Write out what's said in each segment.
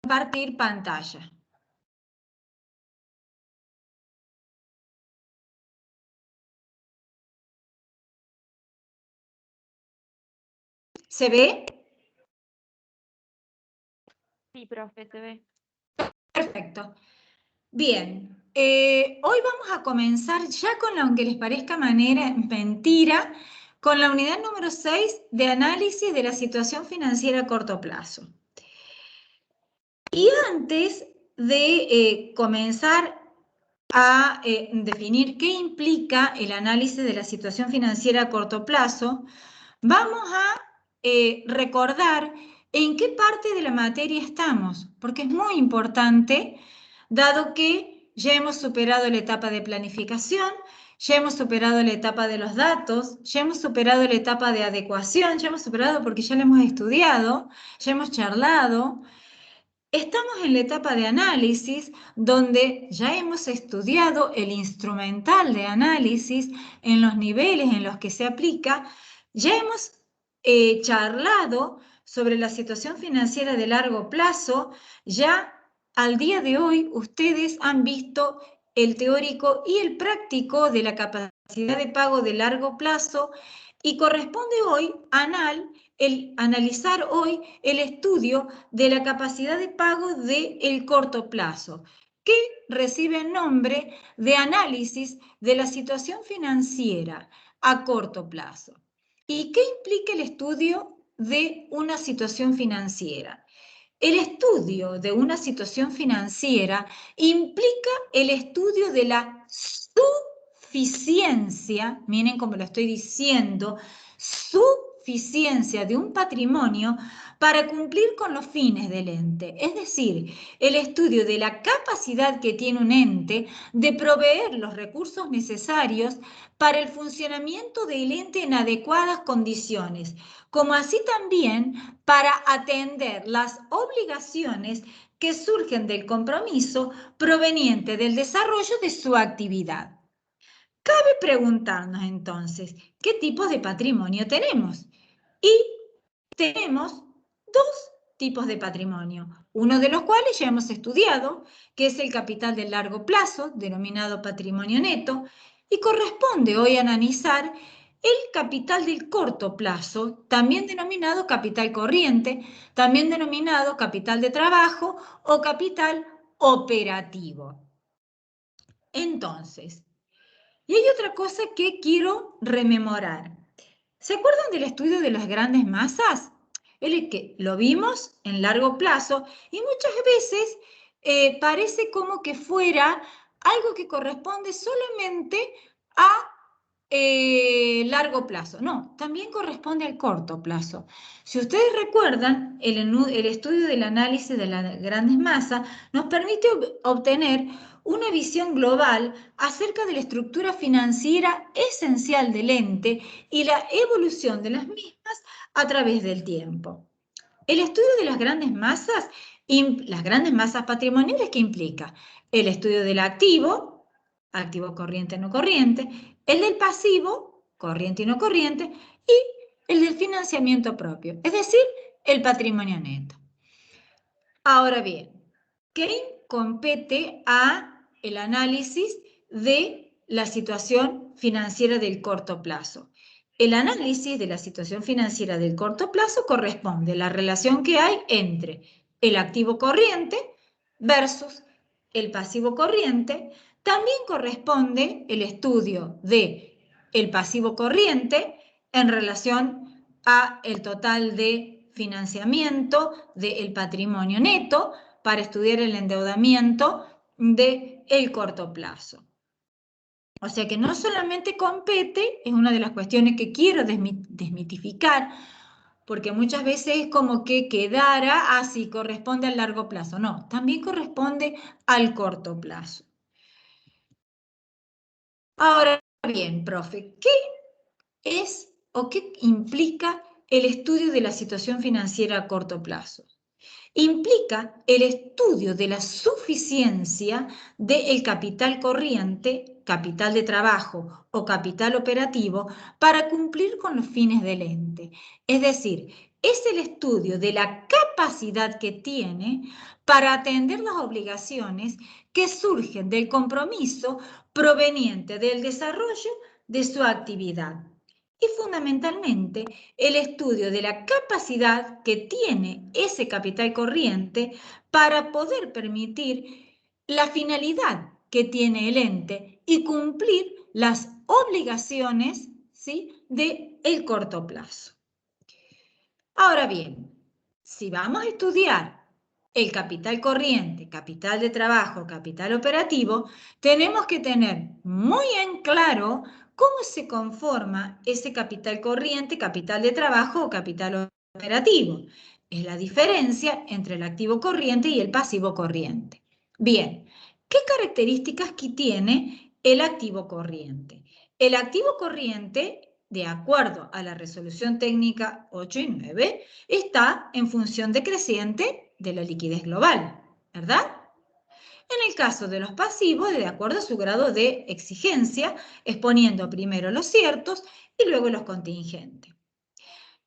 compartir pantalla. ¿Se ve? Sí, profe, se ve. Perfecto. Bien, hoy vamos a comenzar ya con la, aunque les parezca mentira, con la unidad número 6 de análisis de la situación financiera a corto plazo. Y antes de comenzar a definir qué implica el análisis de la situación financiera a corto plazo, vamos a recordar en qué parte de la materia estamos, porque es muy importante, dado que ya hemos superado la etapa de planificación, ya hemos superado la etapa de los datos, ya hemos superado la etapa de adecuación, ya hemos superado porque ya la hemos estudiado, ya hemos charlado. Estamos en la etapa de análisis, donde ya hemos estudiado el instrumental de análisis en los niveles en los que se aplica, ya hemos charlado sobre la situación financiera de largo plazo, ya al día de hoy ustedes han visto el teórico y el práctico de la capacidad de pago de largo plazo y corresponde hoy analizar hoy el estudio de la capacidad de pago del corto plazo, que recibe el nombre de análisis de la situación financiera a corto plazo. ¿Y qué implica el estudio de una situación financiera? El estudio de una situación financiera implica el estudio de la suficiencia, miren cómo lo estoy diciendo, suficiencia de un patrimonio para cumplir con los fines del ente. Es decir, el estudio de la capacidad que tiene un ente de proveer los recursos necesarios para el funcionamiento del ente en adecuadas condiciones, como así también para atender las obligaciones que surgen del compromiso proveniente del desarrollo de su actividad. Cabe preguntarnos entonces, ¿qué tipos de patrimonio tenemos? Y tenemos dos tipos de patrimonio, uno de los cuales ya hemos estudiado, que es el capital de largo plazo, denominado patrimonio neto, y corresponde hoy analizar el capital del corto plazo, también denominado capital corriente, también denominado capital de trabajo o capital operativo. Entonces, y hay otra cosa que quiero rememorar. ¿Se acuerdan del estudio de las grandes masas? El que lo vimos en largo plazo y muchas veces parece como que fuera algo que corresponde solamente a largo plazo. No, también corresponde al corto plazo. Si ustedes recuerdan, el estudio del análisis de las grandes masas nos permite obtener una visión global acerca de la estructura financiera esencial del ente y la evolución de las mismas a través del tiempo. El estudio de las grandes masas patrimoniales, ¿qué implica? El estudio del activo, activo corriente no corriente, el del pasivo, corriente y no corriente, y el del financiamiento propio, es decir, el patrimonio neto. Ahora bien, ¿qué compete a el análisis de la situación financiera del corto plazo? El análisis de la situación financiera del corto plazo corresponde a la relación que hay entre el activo corriente versus el pasivo corriente. También corresponde el estudio de el pasivo corriente en relación a el total de financiamiento del patrimonio neto para estudiar el endeudamiento del corto plazo. O sea que no solamente compete, es una de las cuestiones que quiero desmitificar, porque muchas veces es como que quedara así, corresponde al largo plazo. No, también corresponde al corto plazo. Ahora bien, profe, ¿qué es o qué implica el estudio de la situación financiera a corto plazo? Implica el estudio de la suficiencia del capital corriente, capital de trabajo o capital operativo para cumplir con los fines del ente. Es decir, es el estudio de la capacidad que tiene para atender las obligaciones que surgen del compromiso proveniente del desarrollo de su actividad. Y fundamentalmente, el estudio de la capacidad que tiene ese capital corriente para poder permitir la finalidad que tiene el ente y cumplir las obligaciones, ¿sí?, del corto plazo. Ahora bien, si vamos a estudiar el capital corriente, capital de trabajo, capital operativo, tenemos que tener muy en claro cómo se conforma ese capital corriente, capital de trabajo o capital operativo. Es la diferencia entre el activo corriente y el pasivo corriente. Bien, ¿qué características tiene el activo corriente? El activo corriente, de acuerdo a la resolución técnica 8 y 9, está en función decreciente de la liquidez global, ¿verdad? En el caso de los pasivos, de acuerdo a su grado de exigencia, exponiendo primero los ciertos y luego los contingentes.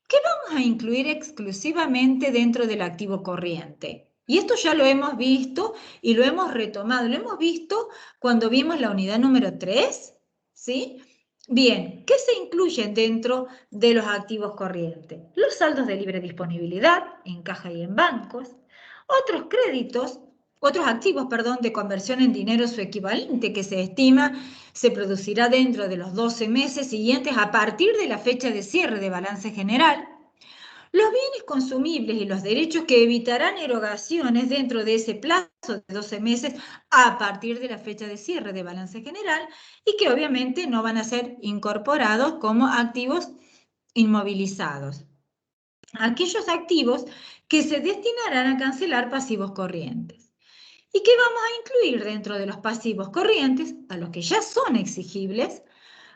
¿Qué vamos a incluir exclusivamente dentro del activo corriente? Y esto ya lo hemos visto y lo hemos retomado. Lo hemos visto cuando vimos la unidad número 3, ¿sí? Bien, ¿qué se incluye dentro de los activos corrientes? Los saldos de libre disponibilidad en caja y en bancos, otros créditos, otros activos, perdón, de conversión en dinero su equivalente que se estima se producirá dentro de los 12 meses siguientes a partir de la fecha de cierre de balance general. Los bienes consumibles y los derechos que evitarán erogaciones dentro de ese plazo de 12 meses a partir de la fecha de cierre de balance general y que obviamente no van a ser incorporados como activos inmovilizados. Aquellos activos que se destinarán a cancelar pasivos corrientes. ¿Y qué vamos a incluir dentro de los pasivos corrientes? A los que ya son exigibles,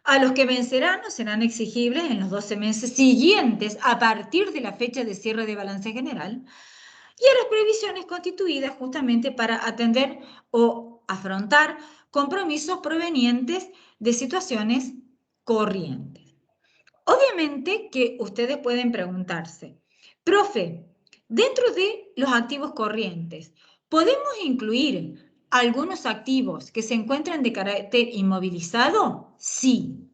a los que vencerán o serán exigibles en los 12 meses siguientes a partir de la fecha de cierre de balance general, y a las previsiones constituidas justamente para atender o afrontar compromisos provenientes de situaciones corrientes. Obviamente que ustedes pueden preguntarse, profe, dentro de los activos corrientes, ¿podemos incluir algunos activos que se encuentran de carácter inmovilizado? Sí.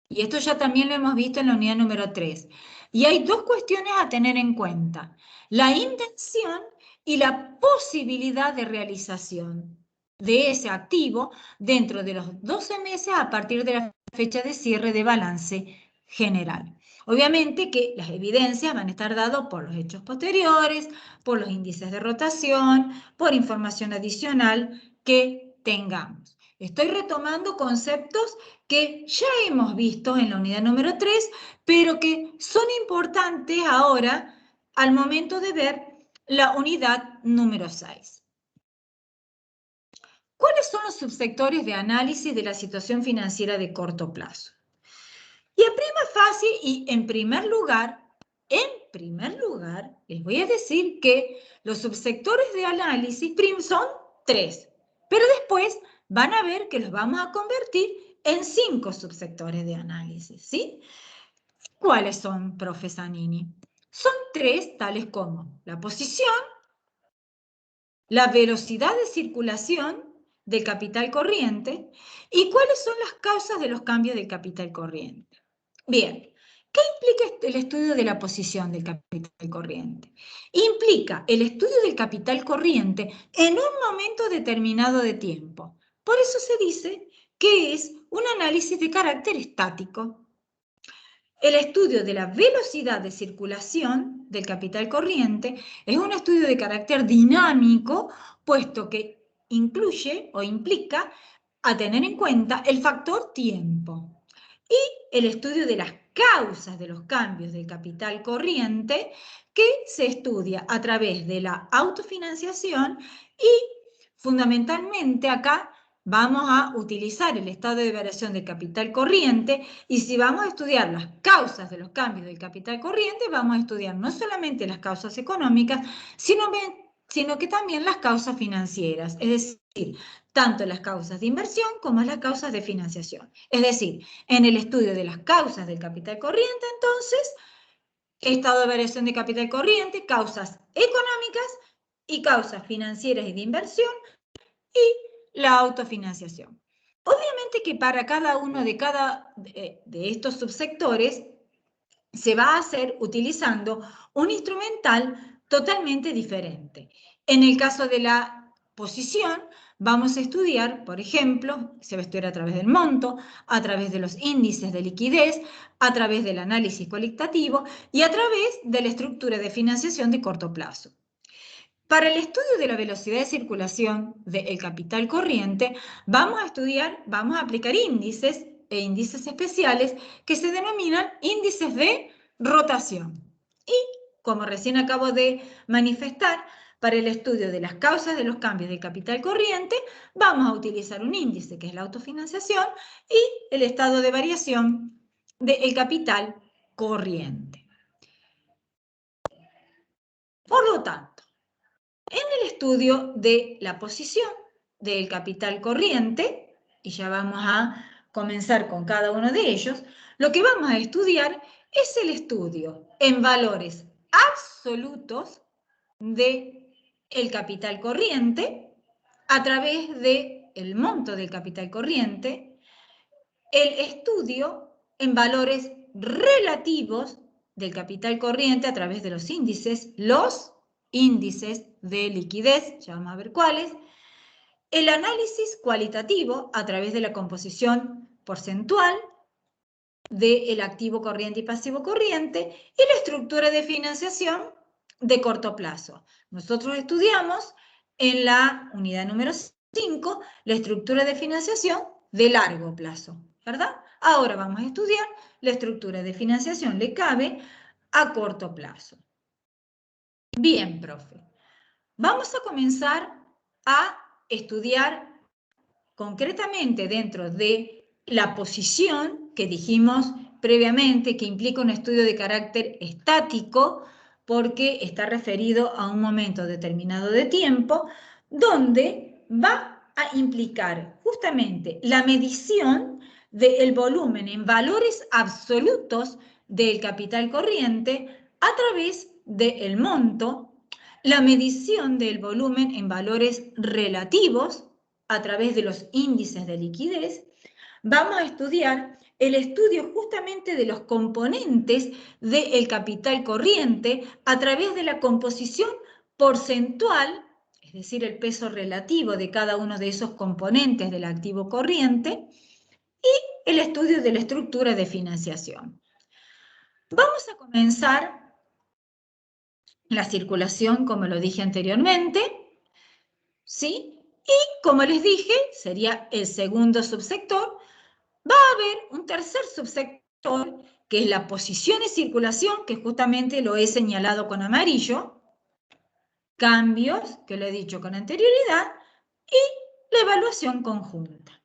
Y esto ya también lo hemos visto en la unidad número 3. Y hay dos cuestiones a tener en cuenta: la intención y la posibilidad de realización de ese activo dentro de los 12 meses a partir de la fecha de cierre de balance general. Obviamente que las evidencias van a estar dadas por los hechos posteriores, por los índices de rotación, por información adicional que tengamos. Estoy retomando conceptos que ya hemos visto en la unidad número 3, pero que son importantes ahora al momento de ver la unidad número 6. ¿Cuáles son los subsectores de análisis de la situación financiera de corto plazo? Y en prima facie y en primer lugar, les voy a decir que los subsectores de análisis son 3, pero después van a ver que los vamos a convertir en 5 subsectores de análisis, ¿sí? ¿Cuáles son, profe Zanini? Son 3, tales como la posición, la velocidad de circulación del capital corriente y cuáles son las causas de los cambios del capital corriente. Bien, ¿qué implica el estudio de la posición del capital corriente? Implica el estudio del capital corriente en un momento determinado de tiempo. Por eso se dice que es un análisis de carácter estático. El estudio de la velocidad de circulación del capital corriente es un estudio de carácter dinámico, puesto que incluye o implica a tener en cuenta el factor tiempo. Y el estudio de las causas de los cambios del capital corriente, que se estudia a través de la autofinanciación y fundamentalmente acá vamos a utilizar el estado de variación del capital corriente, y si vamos a estudiar las causas de los cambios del capital corriente, vamos a estudiar no solamente las causas económicas, sino que también las causas financieras, es decir, tanto las causas de inversión como las causas de financiación. Es decir, en el estudio de las causas del capital corriente, entonces, estado de variación de capital corriente, causas económicas y causas financieras y de inversión, y la autofinanciación. Obviamente que para cada uno de estos subsectores se va a hacer utilizando un instrumental totalmente diferente. En el caso de la posición, vamos a estudiar, por ejemplo, se va a estudiar a través del monto, a través de los índices de liquidez, a través del análisis cualitativo y a través de la estructura de financiación de corto plazo. Para el estudio de la velocidad de circulación del capital corriente, vamos a aplicar índices e índices especiales que se denominan índices de rotación. Y, como recién acabo de manifestar, para el estudio de las causas de los cambios de capital corriente, vamos a utilizar un índice que es la autofinanciación y el estado de variación del capital corriente. Por lo tanto, en el estudio de la posición del capital corriente, y ya vamos a comenzar con cada uno de ellos, lo que vamos a estudiar es el estudio en valores absolutos del capital corriente a través del monto del capital corriente, el estudio en valores relativos del capital corriente a través de los índices de liquidez, ya vamos a ver cuáles, el análisis cualitativo a través de la composición porcentual del activo corriente y pasivo corriente y la estructura de financiación de corto plazo. Nosotros estudiamos en la unidad número 5 la estructura de financiación de largo plazo, ¿verdad? Ahora vamos a estudiar la estructura de financiación le cabe a corto plazo. Bien, profe. Vamos a comenzar a estudiar concretamente dentro de la posición que dijimos previamente, que implica un estudio de carácter estático, porque está referido a un momento determinado de tiempo, donde va a implicar justamente la medición del volumen en valores absolutos del capital corriente a través del monto, la medición del volumen en valores relativos a través de los índices de liquidez. Vamos a estudiar el estudio justamente de los componentes del capital corriente a través de la composición porcentual, es decir, el peso relativo de cada uno de esos componentes del activo corriente, y el estudio de la estructura de financiación. Vamos a comenzar la circulación, como lo dije anteriormente, ¿sí? Y como les dije, sería el segundo subsector. Va a haber un tercer subsector, que es la posición y circulación, que justamente lo he señalado con amarillo, cambios, que lo he dicho con anterioridad, y la evaluación conjunta.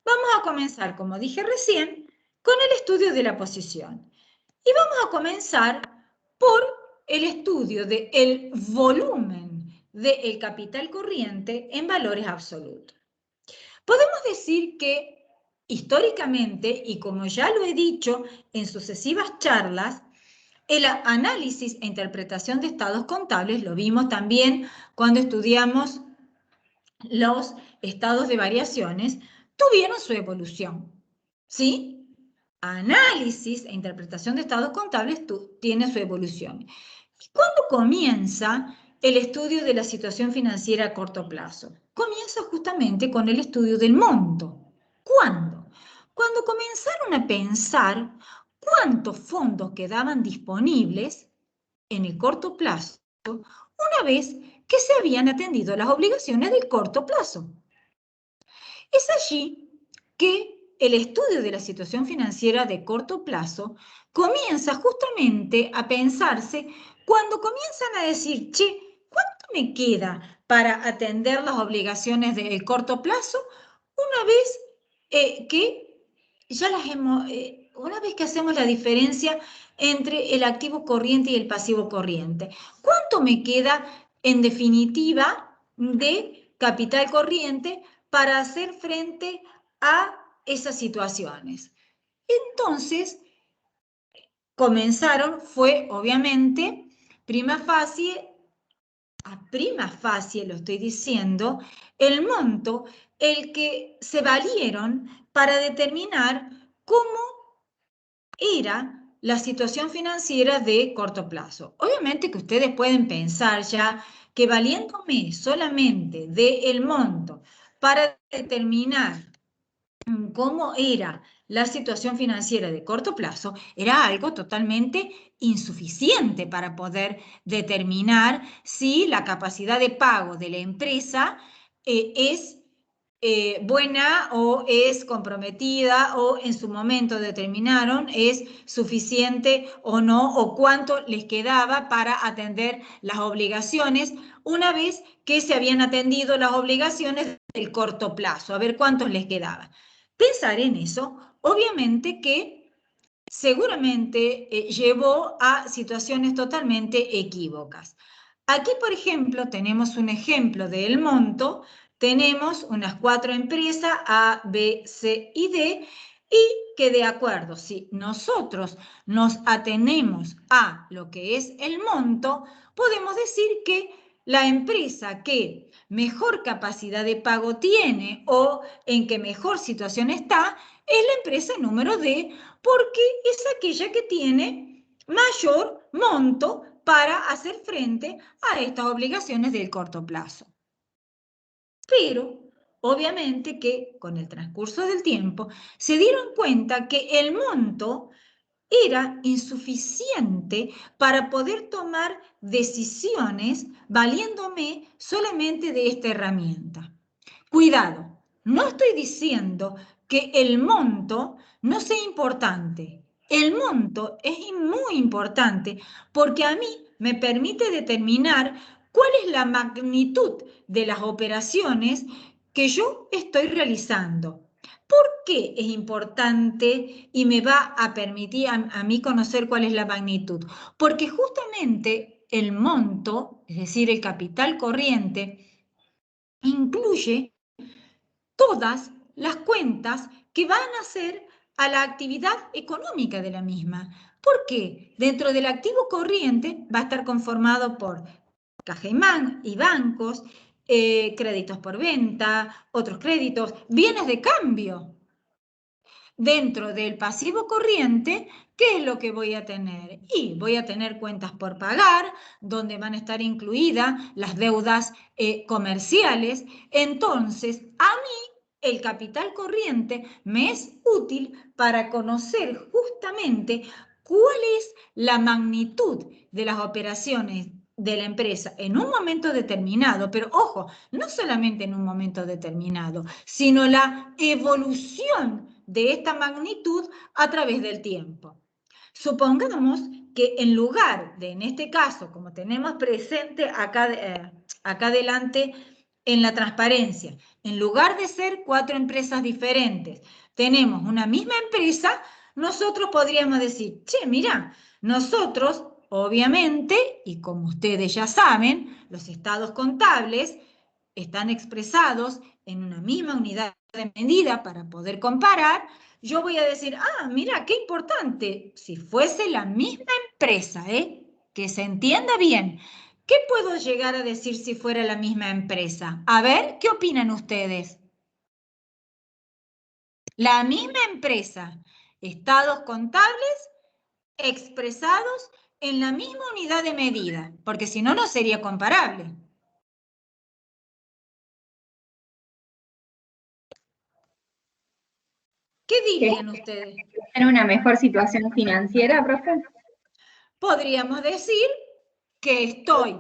Vamos a comenzar, como dije recién, con el estudio de la posición. Y vamos a comenzar por el estudio del volumen del capital corriente en valores absolutos. Podemos decir que históricamente, y como ya lo he dicho en sucesivas charlas, el análisis e interpretación de estados contables, lo vimos también cuando estudiamos los estados de variaciones, tuvieron su evolución, ¿sí? Análisis e interpretación de estados contables tiene su evolución. ¿Y cuándo comienza el estudio de la situación financiera a corto plazo? Comienza justamente con el estudio del monto. ¿Cuándo? Cuando comenzaron a pensar cuántos fondos quedaban disponibles en el corto plazo una vez que se habían atendido las obligaciones del corto plazo. Es allí que el estudio de la situación financiera de corto plazo comienza justamente a pensarse cuando comienzan a decir, che, ¿cuánto me queda para atender las obligaciones del corto plazo una vez que ya las hemos, una vez que hacemos la diferencia entre el activo corriente y el pasivo corriente? ¿Cuánto me queda en definitiva de capital corriente para hacer frente a esas situaciones? Entonces, comenzaron fue, obviamente, prima facie lo estoy diciendo, el monto, el que se valieron para determinar cómo era la situación financiera de corto plazo. Obviamente que ustedes pueden pensar ya que valiéndome solamente del monto para determinar cómo era la situación financiera de corto plazo, era algo totalmente insuficiente para poder determinar si la capacidad de pago de la empresa es buena o es comprometida o en su momento determinaron es suficiente o no, o cuánto les quedaba para atender las obligaciones una vez que se habían atendido las obligaciones del corto plazo, a ver cuántos les quedaba. Pensar en eso, obviamente que seguramente llevó a situaciones totalmente equívocas. Aquí, por ejemplo, tenemos un ejemplo del monto. Tenemos unas 4 empresas, A, B, C y D, y que de acuerdo, si nosotros nos atenemos a lo que es el monto, podemos decir que la empresa que mejor capacidad de pago tiene o en que mejor situación está, es la empresa número D, porque es aquella que tiene mayor monto para hacer frente a estas obligaciones del corto plazo. Pero, obviamente que con el transcurso del tiempo se dieron cuenta que el monto era insuficiente para poder tomar decisiones valiéndome solamente de esta herramienta. Cuidado, no estoy diciendo que el monto no sea importante. El monto es muy importante porque a mí me permite determinar cuál es la magnitud de las operaciones que yo estoy realizando. ¿Por qué es importante y me va a permitir a mí conocer cuál es la magnitud? Porque justamente el monto, es decir, el capital corriente, incluye todas las cuentas que van a ser a la actividad económica de la misma. ¿Por qué? Dentro del activo corriente va a estar conformado por caja y bancos, créditos por venta, otros créditos, bienes de cambio. Dentro del pasivo corriente, ¿qué es lo que voy a tener? Y voy a tener cuentas por pagar, donde van a estar incluidas las deudas comerciales. Entonces, a mí el capital corriente me es útil para conocer justamente cuál es la magnitud de las operaciones de la empresa en un momento determinado, pero ojo, no solamente en un momento determinado, sino la evolución de esta magnitud a través del tiempo. Supongamos que en lugar de, en este caso, como tenemos presente acá adelante en la transparencia, en lugar de ser 4 empresas diferentes, tenemos una misma empresa, nosotros podríamos decir, che, mira, nosotros, obviamente, y como ustedes ya saben, los estados contables están expresados en una misma unidad de medida para poder comparar. Yo voy a decir, mira, qué importante, si fuese la misma empresa, que se entienda bien. ¿Qué puedo llegar a decir si fuera la misma empresa? A ver, ¿qué opinan ustedes? La misma empresa, estados contables expresados en la misma unidad de medida, porque si no, no sería comparable. ¿Qué dirían ustedes? ¿En una mejor situación financiera, profe? Podríamos decir que estoy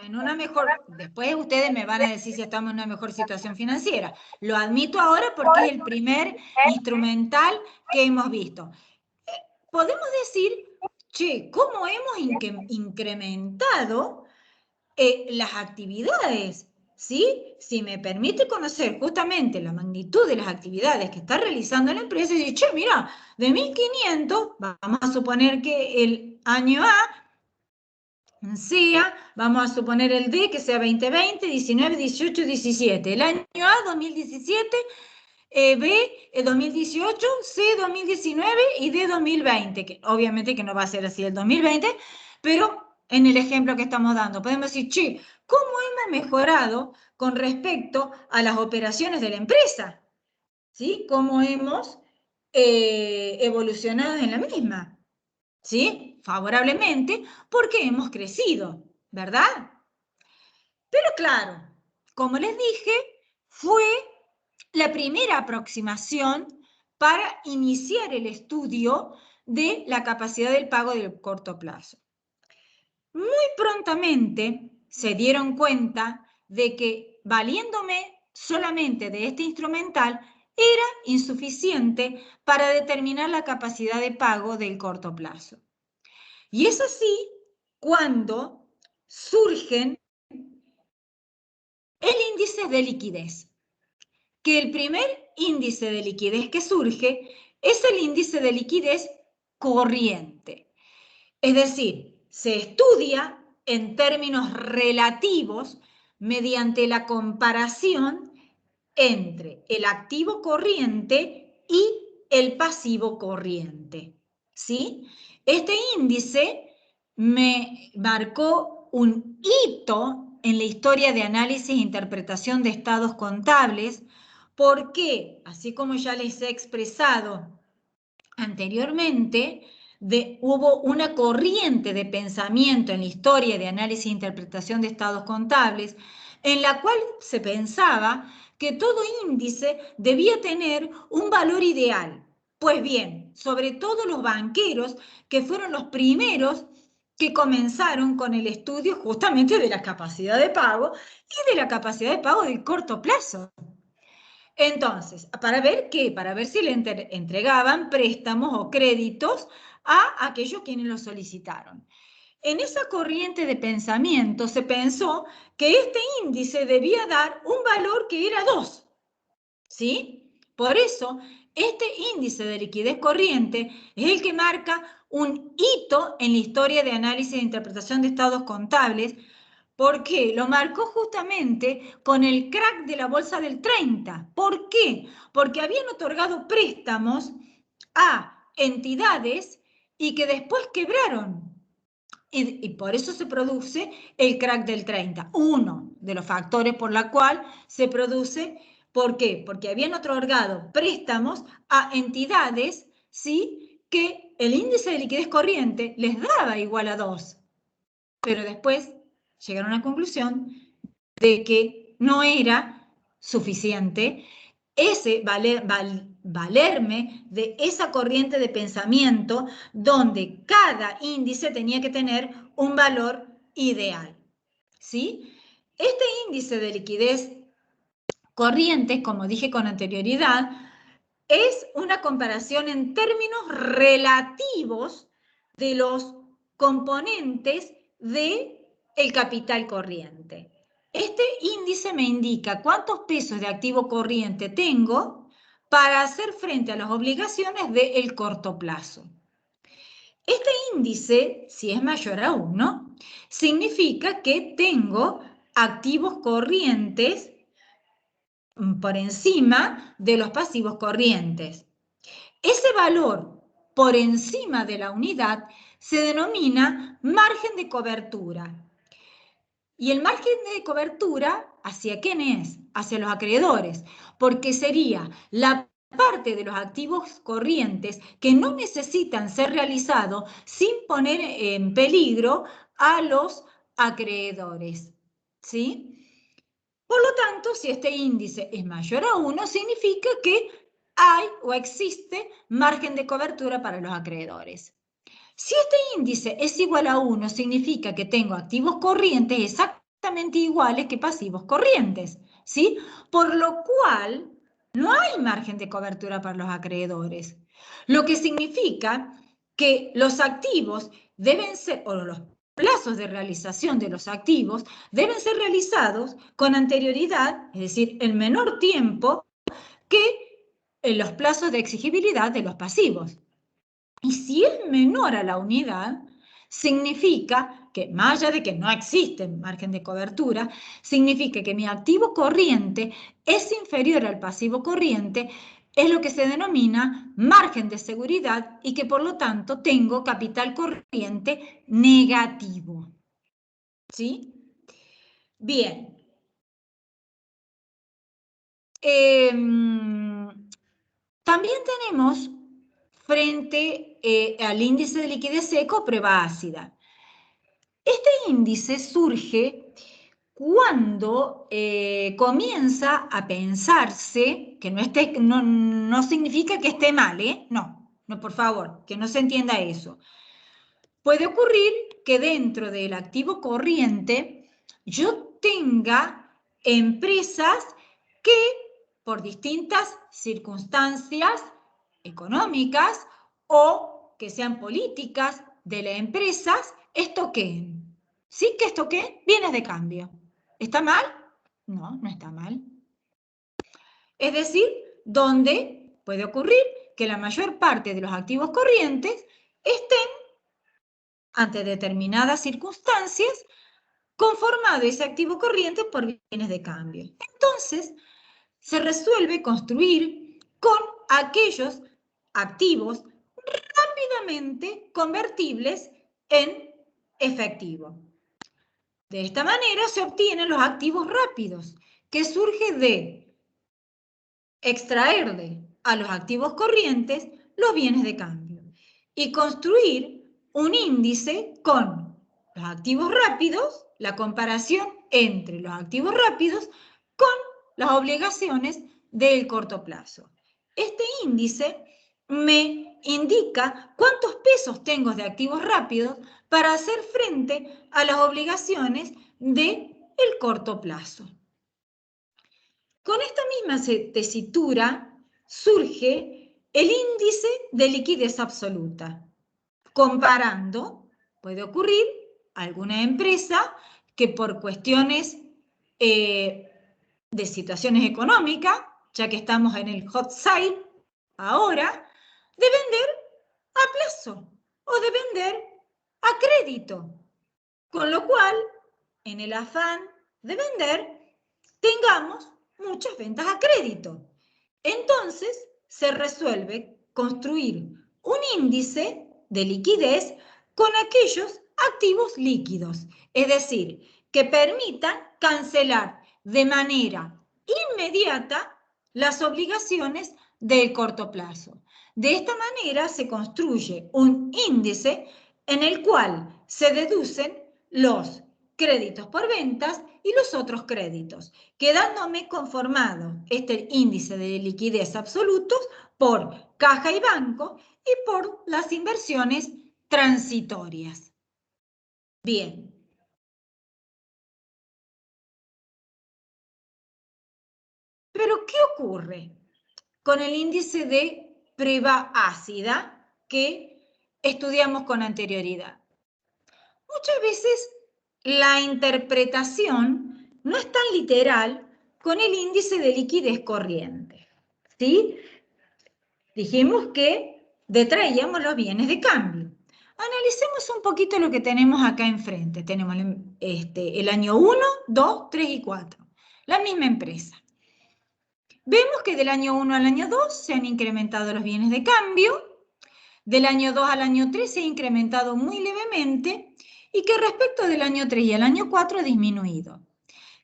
en una mejor, después ustedes me van a decir si estamos en una mejor situación financiera. Lo admito ahora porque es el primer instrumental que hemos visto. Podemos decir, che, ¿cómo hemos incrementado las actividades? ¿Sí? Si me permite conocer justamente la magnitud de las actividades que está realizando la empresa, y decir, che, mira, de 1.500, vamos a suponer que el año A sea, vamos a suponer el D que sea 2020, 19, 18, 17. El año A, 2017, B 2018, C 2019 y D 2020, que obviamente que no va a ser así el 2020, pero en el ejemplo que estamos dando podemos decir, che, ¿cómo hemos mejorado con respecto a las operaciones de la empresa? ¿Sí? ¿Cómo hemos evolucionado en la misma? ¿Sí? Favorablemente, porque hemos crecido, ¿verdad? Pero claro, como les dije, fue la primera aproximación para iniciar el estudio de la capacidad del pago del corto plazo. Muy prontamente se dieron cuenta de que valiéndome solamente de este instrumental era insuficiente para determinar la capacidad de pago del corto plazo. Y es así cuando surgen el índice de liquidez, que el primer índice de liquidez que surge es el índice de liquidez corriente. Es decir, se estudia en términos relativos mediante la comparación entre el activo corriente y el pasivo corriente. ¿Sí? Este índice me marcó un hito en la historia de análisis e interpretación de estados contables, porque, así como ya les he expresado anteriormente, hubo una corriente de pensamiento en la historia de análisis e interpretación de estados contables, en la cual se pensaba que todo índice debía tener un valor ideal. Pues bien, sobre todo los banqueros, que fueron los primeros que comenzaron con el estudio justamente de la capacidad de pago y de la capacidad de pago de corto plazo. Entonces, ¿para ver qué? Para ver si le entregaban préstamos o créditos a aquellos quienes los solicitaron. En esa corriente de pensamiento se pensó que este índice debía dar un valor que era 2, ¿sí? Por eso, este índice de liquidez corriente es el que marca un hito en la historia de análisis e interpretación de estados contables, porque lo marcó justamente con el crack de la bolsa del 30. ¿Por qué? Porque habían otorgado préstamos a entidades y que después quebraron. Y por eso se produce el crack del 30. Uno de los factores por la cual se produce, ¿por qué? Porque habían otorgado préstamos a entidades, ¿sí?, que el índice de liquidez corriente les daba igual a 2. Pero después llegaron a la conclusión de que no era suficiente ese valerme de esa corriente de pensamiento donde cada índice tenía que tener un valor ideal, ¿sí? Este índice de liquidez corriente, como dije con anterioridad, es una comparación en términos relativos de los componentes del capital corriente. Este índice me indica cuántos pesos de activo corriente tengo para hacer frente a las obligaciones del corto plazo. Este índice, si es mayor a 1, significa que tengo activos corrientes por encima de los pasivos corrientes. Ese valor por encima de la unidad se denomina margen de cobertura. Y el margen de cobertura, ¿hacia quién es? Hacia los acreedores, porque sería la parte de los activos corrientes que no necesitan ser realizados sin poner en peligro a los acreedores, ¿sí? Por lo tanto, si este índice es mayor a 1, significa que hay o existe margen de cobertura para los acreedores. Si este índice es igual a 1, significa que tengo activos corrientes exactamente iguales que pasivos corrientes, ¿sí? Por lo cual, no hay margen de cobertura para los acreedores. Lo que significa que los activos deben ser, o los plazos de realización de los activos deben ser realizados con anterioridad, es decir, en menor tiempo que los plazos de exigibilidad de los pasivos. Y si es menor a la unidad, significa que más allá de que no existe margen de cobertura, significa que mi activo corriente es inferior al pasivo corriente, es lo que se denomina margen de seguridad y que por lo tanto tengo capital corriente negativo. ¿Sí? Bien. También tenemos frente al índice de liquidez seco prueba ácida. Este índice surge cuando comienza a pensarse, que no significa que esté mal, no, por favor, que no se entienda eso. Puede ocurrir que dentro del activo corriente yo tenga empresas que por distintas circunstancias económicas o que sean políticas de las empresas, estoqueen. ¿Sí que estoqueen? Bienes de cambio. ¿Está mal? No, no está mal. Es decir, donde puede ocurrir que la mayor parte de los activos corrientes estén ante determinadas circunstancias conformado ese activo corriente por bienes de cambio. Entonces, se resuelve construir con aquellos activos rápidamente convertibles en efectivo. De esta manera se obtienen los activos rápidos, que surge de extraerle a los activos corrientes los bienes de cambio y construir un índice con los activos rápidos, la comparación entre los activos rápidos con las obligaciones del corto plazo. Este índice me indica cuántos pesos tengo de activos rápidos para hacer frente a las obligaciones del corto plazo. Con esta misma tesitura surge el índice de liquidez absoluta. Comparando, puede ocurrir alguna empresa que por cuestiones de situaciones económicas, ya que estamos en el hot side ahora, de vender a plazo o de vender a crédito. Con lo cual, en el afán de vender, tengamos muchas ventas a crédito. Entonces, se resuelve construir un índice de liquidez con aquellos activos líquidos, es decir, que permitan cancelar de manera inmediata las obligaciones del corto plazo. De esta manera se construye un índice en el cual se deducen los créditos por ventas y los otros créditos, quedándome conformado este índice de liquidez absolutos por caja y banco y por las inversiones transitorias. Bien. Pero, ¿qué ocurre con el índice de prueba ácida que estudiamos con anterioridad? Muchas veces la interpretación no es tan literal con el índice de liquidez corriente, ¿sí? Dijimos que detraíamos los bienes de cambio. Analicemos un poquito lo que tenemos acá enfrente. Tenemos el año 1, 2, 3 y 4. La misma empresa. Vemos que del año 1 al año 2 se han incrementado los bienes de cambio. Del año 2 al año 3 se ha incrementado muy levemente y que respecto del año 3 y al año 4 ha disminuido.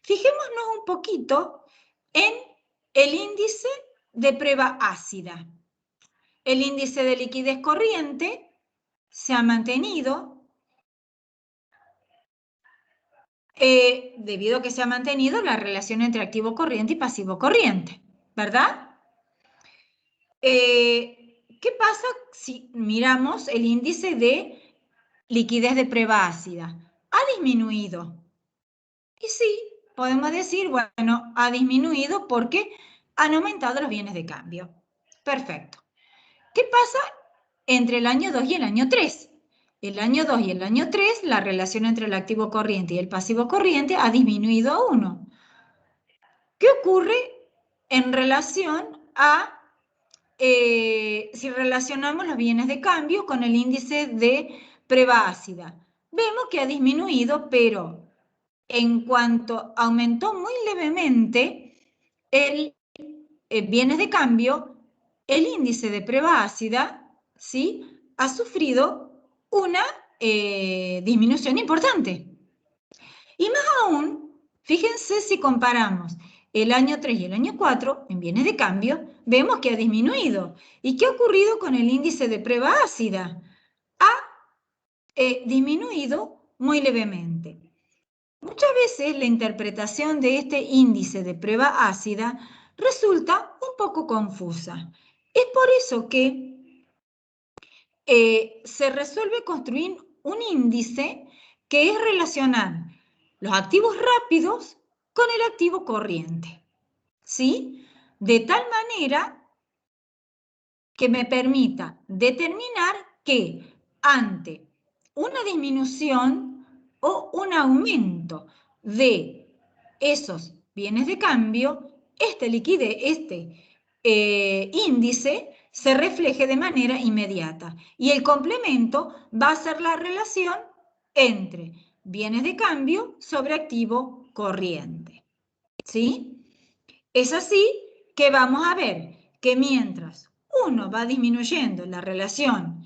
Fijémonos un poquito en el índice de prueba ácida. El índice de liquidez corriente se ha mantenido debido a que se ha mantenido la relación entre activo corriente y pasivo corriente, ¿verdad? ¿Qué pasa si miramos el índice de liquidez de prueba ácida? Ha disminuido. Y sí, podemos decir, bueno, ha disminuido porque han aumentado los bienes de cambio. Perfecto. ¿Qué pasa entre el año 2 y el año 3? El año 2 y el año 3, la relación entre el activo corriente y el pasivo corriente ha disminuido a 1. ¿Qué ocurre en relación a si relacionamos los bienes de cambio con el índice de prueba ácida? vemos que ha disminuido, pero en cuanto aumentó muy levemente el bienes de cambio, el índice de prueba ácida, ¿sí?, ha sufrido una disminución importante. Y más aún, fíjense si comparamos el año 3 y el año 4 en bienes de cambio, vemos que ha disminuido. ¿Y qué ha ocurrido con el índice de prueba ácida? Ha disminuido muy levemente. Muchas veces la interpretación de este índice de prueba ácida resulta un poco confusa. Es por eso que se resuelve construir un índice que es relacionar los activos rápidos con el activo corriente, ¿sí? De tal manera que me permita determinar que ante una disminución o un aumento de esos bienes de cambio, este índice se refleje de manera inmediata. Y el complemento va a ser la relación entre bienes de cambio sobre activo corriente. ¿Sí? Es así que vamos a ver que mientras uno va disminuyendo la relación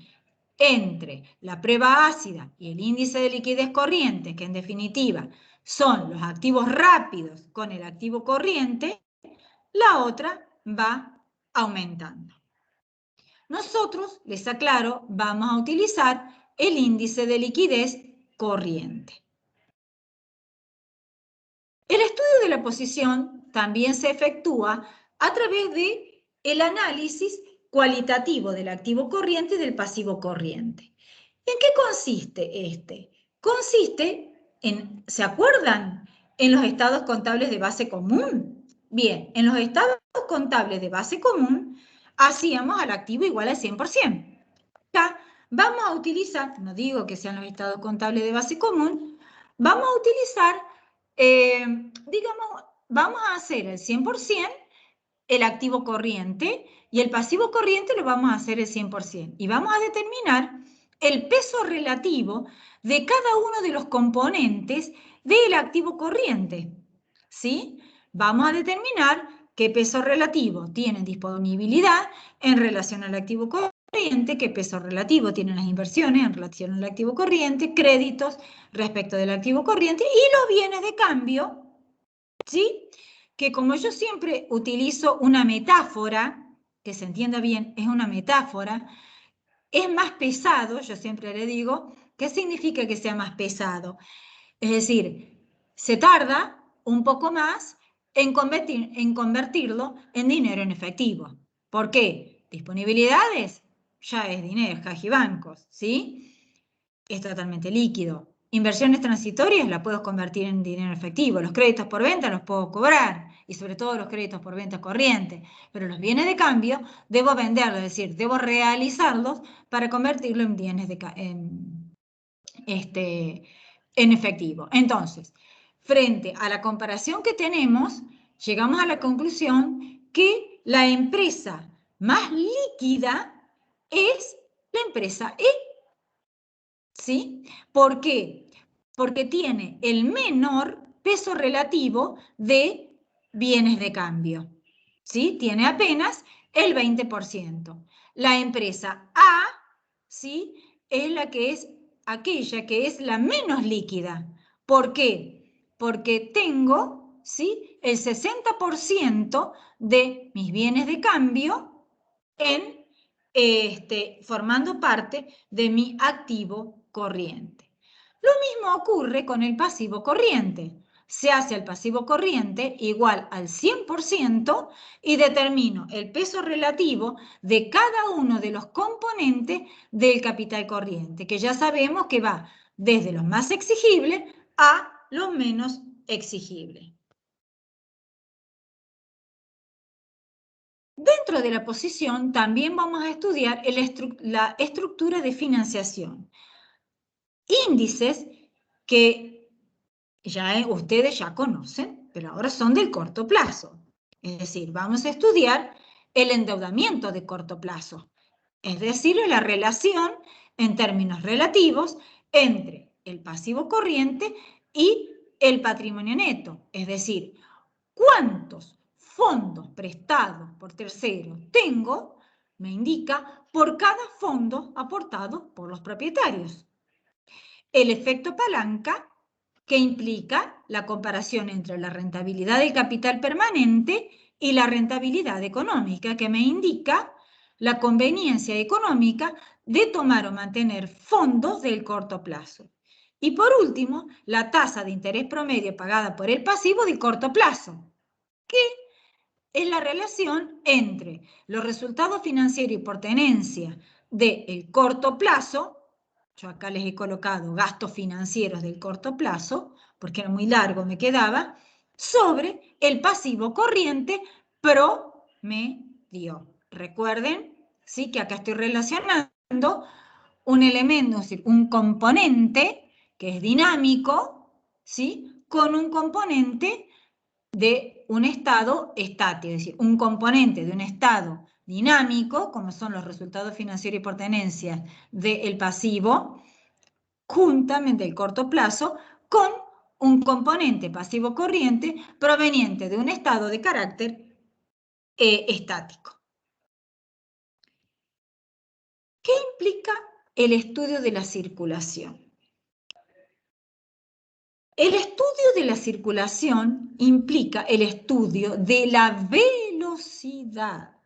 entre la prueba ácida y el índice de liquidez corriente, que en definitiva son los activos rápidos con el activo corriente, la otra va aumentando. Nosotros, les aclaro, vamos a utilizar el índice de liquidez corriente. El estudio de la posición también se efectúa a través del análisis cualitativo del activo corriente y del pasivo corriente. ¿En qué consiste este? Consiste en, ¿se acuerdan? En los estados contables de base común. Bien, en los estados contables de base común hacíamos al activo igual al 100%. Acá vamos a utilizar, no digo que sean los estados contables de base común, vamos a utilizar, digamos, vamos a hacer el 100% el activo corriente y el pasivo corriente lo vamos a hacer el 100%. Y vamos a determinar el peso relativo de cada uno de los componentes del activo corriente. ¿Sí? Vamos a determinar qué peso relativo tiene disponibilidad en relación al activo corriente, qué peso relativo tienen las inversiones en relación al activo corriente, créditos respecto del activo corriente y los bienes de cambio, ¿sí? Que como yo siempre utilizo una metáfora, que se entienda bien, es una metáfora, es más pesado, yo siempre le digo, ¿qué significa que sea más pesado? Es decir, se tarda un poco más en convertirlo en dinero en efectivo. ¿Por qué? Disponibilidades, ya es dinero, caja y bancos, ¿sí? Es totalmente líquido. Inversiones transitorias las puedo convertir en dinero efectivo. Los créditos por venta los puedo cobrar y sobre todo los créditos por venta corriente. Pero los bienes de cambio debo venderlos, es decir, debo realizarlos para convertirlo en bienes en efectivo. Entonces, frente a la comparación que tenemos, llegamos a la conclusión que la empresa más líquida es la empresa E. ¿Sí? ¿Por qué? Porque tiene el menor peso relativo de bienes de cambio. ¿Sí? Tiene apenas el 20%. La empresa A, ¿sí?, es aquella que es la menos líquida. ¿Por qué? Porque tengo, ¿sí?, el 60% de mis bienes de cambio formando parte de mi activo corriente. Lo mismo ocurre con el pasivo corriente. Se hace el pasivo corriente igual al 100% y determino el peso relativo de cada uno de los componentes del capital corriente, que ya sabemos que va desde los más exigibles a los menos exigibles. Dentro de la posición también vamos a estudiar la estructura de financiación. Índices que ustedes ya conocen, pero ahora son del corto plazo. Es decir, vamos a estudiar el endeudamiento de corto plazo. Es decir, la relación en términos relativos entre el pasivo corriente y el patrimonio neto. Es decir, cuántos fondos prestados por terceros tengo, me indica por cada fondo aportado por los propietarios. El efecto palanca, que implica la comparación entre la rentabilidad del capital permanente y la rentabilidad económica, que me indica la conveniencia económica de tomar o mantener fondos del corto plazo. Y por último, la tasa de interés promedio pagada por el pasivo de corto plazo, que es la relación entre los resultados financieros y por tenencia del corto plazo. Yo acá les he colocado gastos financieros del corto plazo, porque era muy largo, me quedaba, sobre el pasivo corriente promedio. Recuerden, ¿sí?, que acá estoy relacionando un elemento, es decir, un componente que es dinámico, ¿sí?, con un componente de un estado estático, es decir, un componente de un estado dinámico, como son los resultados financieros y por tenencia del pasivo, juntamente el corto plazo, con un componente pasivo corriente proveniente de un estado de carácter estático. ¿Qué implica el estudio de la circulación? El estudio de la circulación implica el estudio de la velocidad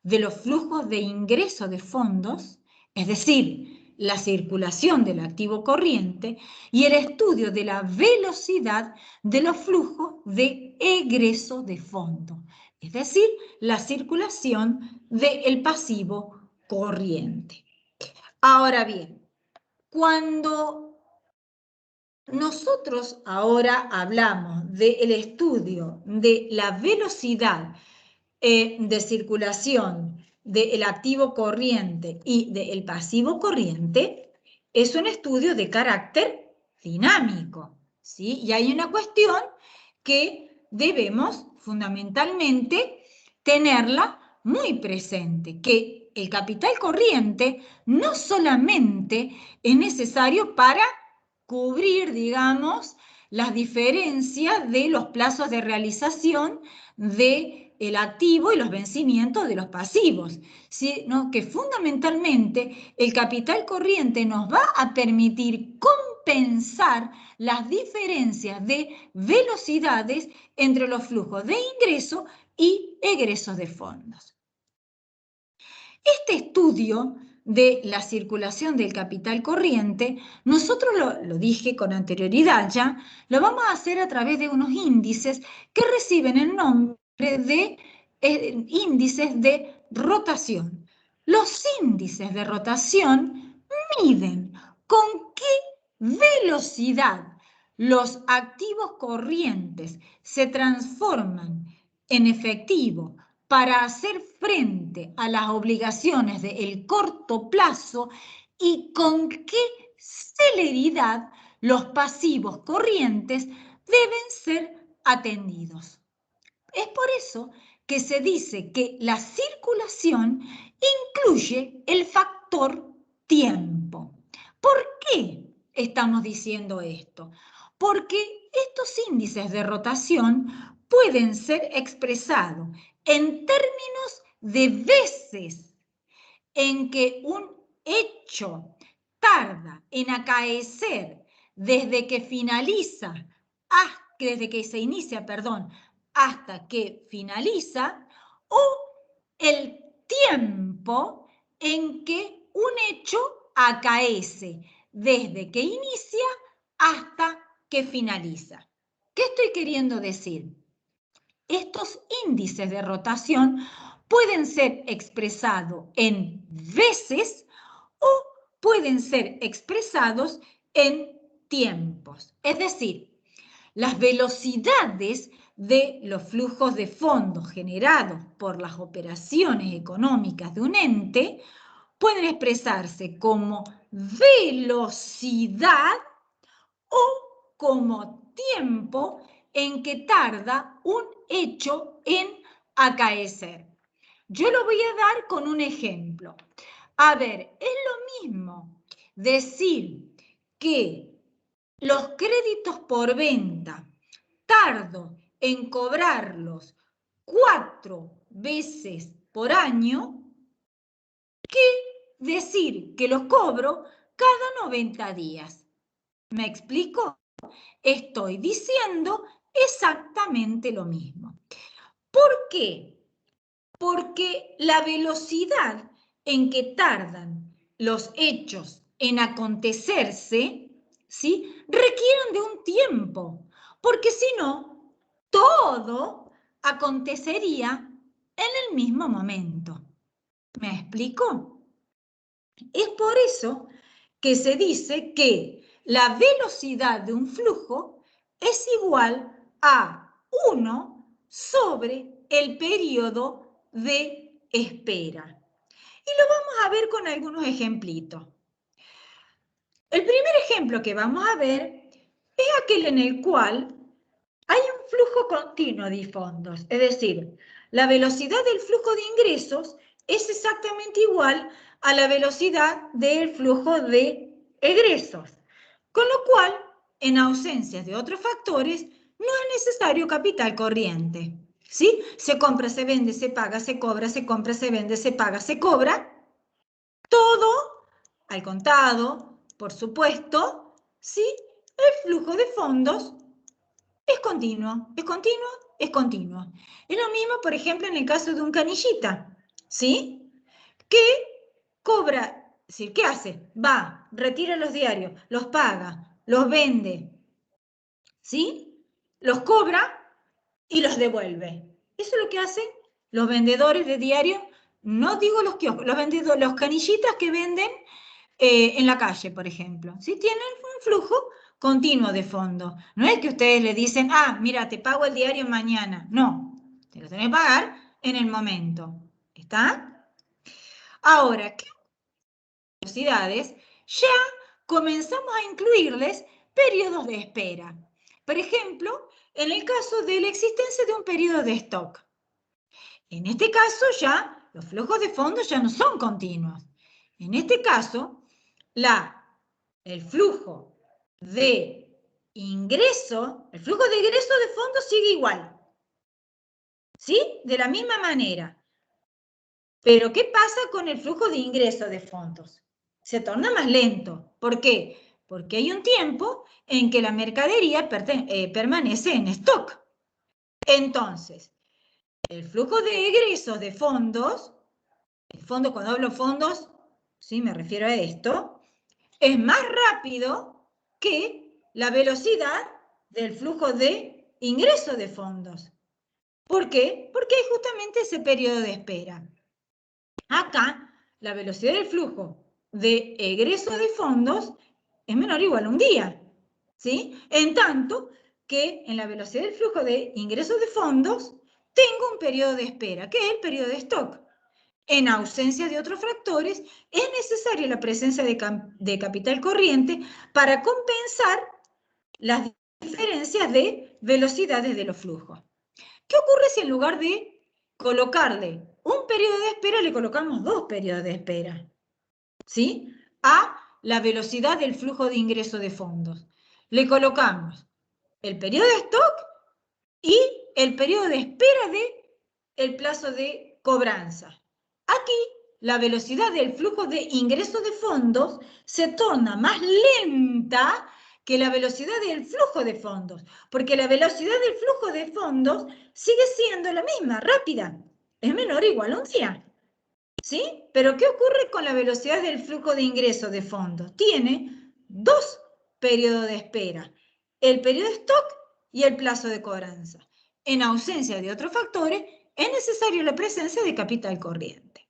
de los flujos de ingreso de fondos, es decir, la circulación del activo corriente, y el estudio de la velocidad de los flujos de egreso de fondos, es decir, la circulación del pasivo corriente. Ahora bien, cuando nosotros ahora hablamos del estudio de la velocidad de circulación del activo corriente y del pasivo corriente, es un estudio de carácter dinámico, ¿sí? Y hay una cuestión que debemos fundamentalmente tenerla muy presente, que el capital corriente no solamente es necesario para cubrir, digamos, las diferencias de los plazos de realización del activo y los vencimientos de los pasivos, sino que fundamentalmente el capital corriente nos va a permitir compensar las diferencias de velocidades entre los flujos de ingreso y egresos de fondos. Este estudio de la circulación del capital corriente, nosotros lo dije con anterioridad ya, lo vamos a hacer a través de unos índices que reciben el nombre de índices de rotación. Los índices de rotación miden con qué velocidad los activos corrientes se transforman en efectivo para hacer frente a las obligaciones del corto plazo y con qué celeridad los pasivos corrientes deben ser atendidos. Es por eso que se dice que la circulación incluye el factor tiempo. ¿Por qué estamos diciendo esto? Porque estos índices de rotación pueden ser expresados en términos de veces en que un hecho tarda en acaecer desde que se inicia, hasta que finaliza, o el tiempo en que un hecho acaece desde que inicia hasta que finaliza. ¿Qué estoy queriendo decir? Estos índices de rotación pueden ser expresados en veces o pueden ser expresados en tiempos. Es decir, las velocidades de los flujos de fondos generados por las operaciones económicas de un ente pueden expresarse como velocidad o como tiempo en que tarda un hecho en acaecer. Yo lo voy a dar con un ejemplo. A ver, es lo mismo decir que los créditos por venta tardo en cobrarlos 4 veces por año que decir que los cobro cada 90 días. ¿Me explico? Estoy diciendo exactamente lo mismo. ¿Por qué? Porque la velocidad en que tardan los hechos en acontecerse, ¿sí?, requieren de un tiempo, porque si no, todo acontecería en el mismo momento. ¿Me explico? Es por eso que se dice que la velocidad de un flujo es igual a 1 sobre el periodo de espera. Y lo vamos a ver con algunos ejemplitos. El primer ejemplo que vamos a ver es aquel en el cual hay un flujo continuo de fondos, es decir, la velocidad del flujo de ingresos es exactamente igual a la velocidad del flujo de egresos, con lo cual, en ausencia de otros factores, no es necesario capital corriente. ¿Sí? Se compra, se vende, se paga, se cobra, se compra, se vende, se paga, se cobra. Todo al contado, por supuesto, ¿sí? El flujo de fondos es continuo, es continuo, es continuo. Es lo mismo, por ejemplo, en el caso de un canillita, ¿sí? Que cobra, es decir, ¿qué hace? Va, retira los diarios, los paga, los vende, ¿sí? Los cobra y los devuelve. Eso es lo que hacen los vendedores de diario, no digo los kioscos, los vendedores, los canillitas que venden en la calle, por ejemplo. ¿Sí? Tienen un flujo continuo de fondo. No es que ustedes le dicen, ah, mira, te pago el diario mañana. No, te lo tenés que pagar en el momento. ¿Está? Ahora, ¿qué velocidades? Ya comenzamos a incluirles periodos de espera. Por ejemplo, en el caso de la existencia de un periodo de stock. En este caso ya los flujos de fondos ya no son continuos. En este caso, el flujo de ingreso, el flujo de ingreso de fondos sigue igual. ¿Sí? De la misma manera. Pero ¿qué pasa con el flujo de ingreso de fondos? Se torna más lento. ¿Por qué? Porque hay un tiempo en que la mercadería permanece en stock. Entonces, el flujo de egresos de fondos, cuando hablo fondos, ¿sí? Me refiero a esto, es más rápido que la velocidad del flujo de ingreso de fondos. ¿Por qué? Porque hay justamente ese periodo de espera. Acá, la velocidad del flujo de egreso de fondos es menor o igual a un día, ¿sí? En tanto que en la velocidad del flujo de ingreso de fondos tengo un periodo de espera, que es el periodo de stock. En ausencia de otros factores, es necesaria la presencia de capital corriente para compensar las diferencias de velocidades de los flujos. ¿Qué ocurre si en lugar de colocarle un periodo de espera, le colocamos 2 periodos de espera? ¿Sí? A la velocidad del flujo de ingreso de fondos. Le colocamos el periodo de stock y el periodo de espera del plazo de cobranza. Aquí, la velocidad del flujo de ingreso de fondos se torna más lenta que la velocidad del flujo de fondos, porque la velocidad del flujo de fondos sigue siendo la misma, rápida, es menor o igual a un día. ¿Sí? Pero ¿qué ocurre con la velocidad del flujo de ingreso de fondos? Tiene 2 periodos de espera, el periodo de stock y el plazo de cobranza. En ausencia de otros factores, es necesaria la presencia de capital corriente.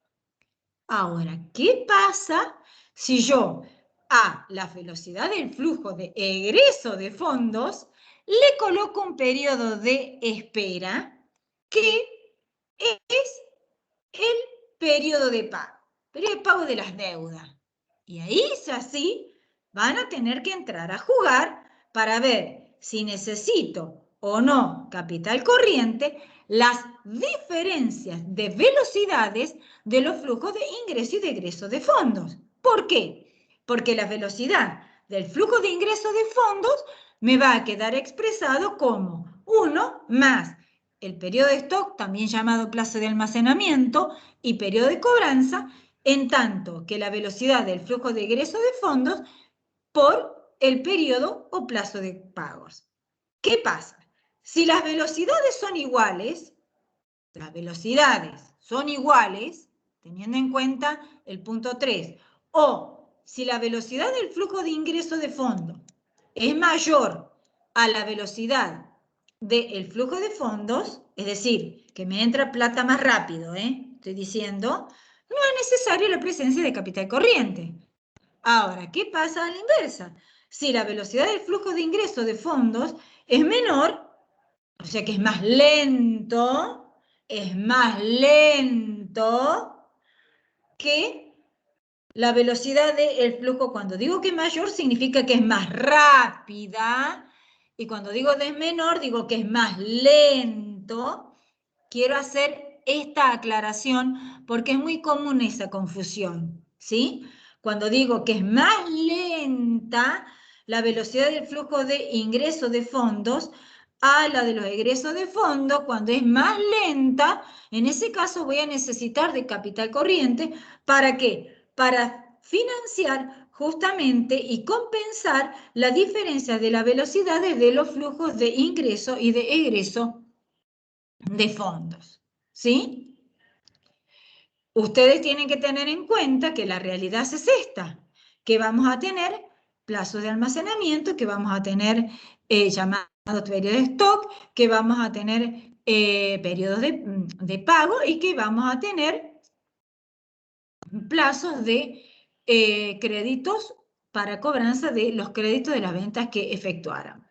Ahora, ¿qué pasa si yo a la velocidad del flujo de egreso de fondos le coloco un periodo de espera que es el periodo de pago de las deudas? Y ahí es así, van a tener que entrar a jugar para ver si necesito o no capital corriente, las diferencias de velocidades de los flujos de ingreso y de egreso de fondos. ¿Por qué? Porque la velocidad del flujo de ingresos de fondos me va a quedar expresado como 1 más el periodo de stock, también llamado plazo de almacenamiento, y periodo de cobranza, en tanto que la velocidad del flujo de ingresos de fondos por el periodo o plazo de pagos. ¿Qué pasa? Si las velocidades son iguales, teniendo en cuenta el punto 3, o si la velocidad del flujo de ingreso de fondos es mayor a la velocidad del flujo de fondos, es decir, que me entra plata más rápido, estoy diciendo, no es necesaria la presencia de capital corriente. Ahora, ¿qué pasa a la inversa? Si la velocidad del flujo de ingreso de fondos es menor, o sea que es más lento que la velocidad del flujo. Cuando digo que es mayor, significa que es más rápida, y cuando digo que es menor, digo que es más lento. Quiero hacer esta aclaración porque es muy común esa confusión, ¿sí? Cuando digo que es más lenta la velocidad del flujo de ingreso de fondos a la de los egresos de fondos, cuando es más lenta, en ese caso voy a necesitar de capital corriente. ¿Para qué? Para financiar justamente y compensar la diferencia de la velocidad de los flujos de ingreso y de egreso de fondos, ¿sí? Ustedes tienen que tener en cuenta que la realidad es esta, que vamos a tener plazos de almacenamiento, que vamos a tener llamados periodos de stock, que vamos a tener periodos de pago y que vamos a tener plazos de créditos para cobranza de los créditos de las ventas que efectuáramos.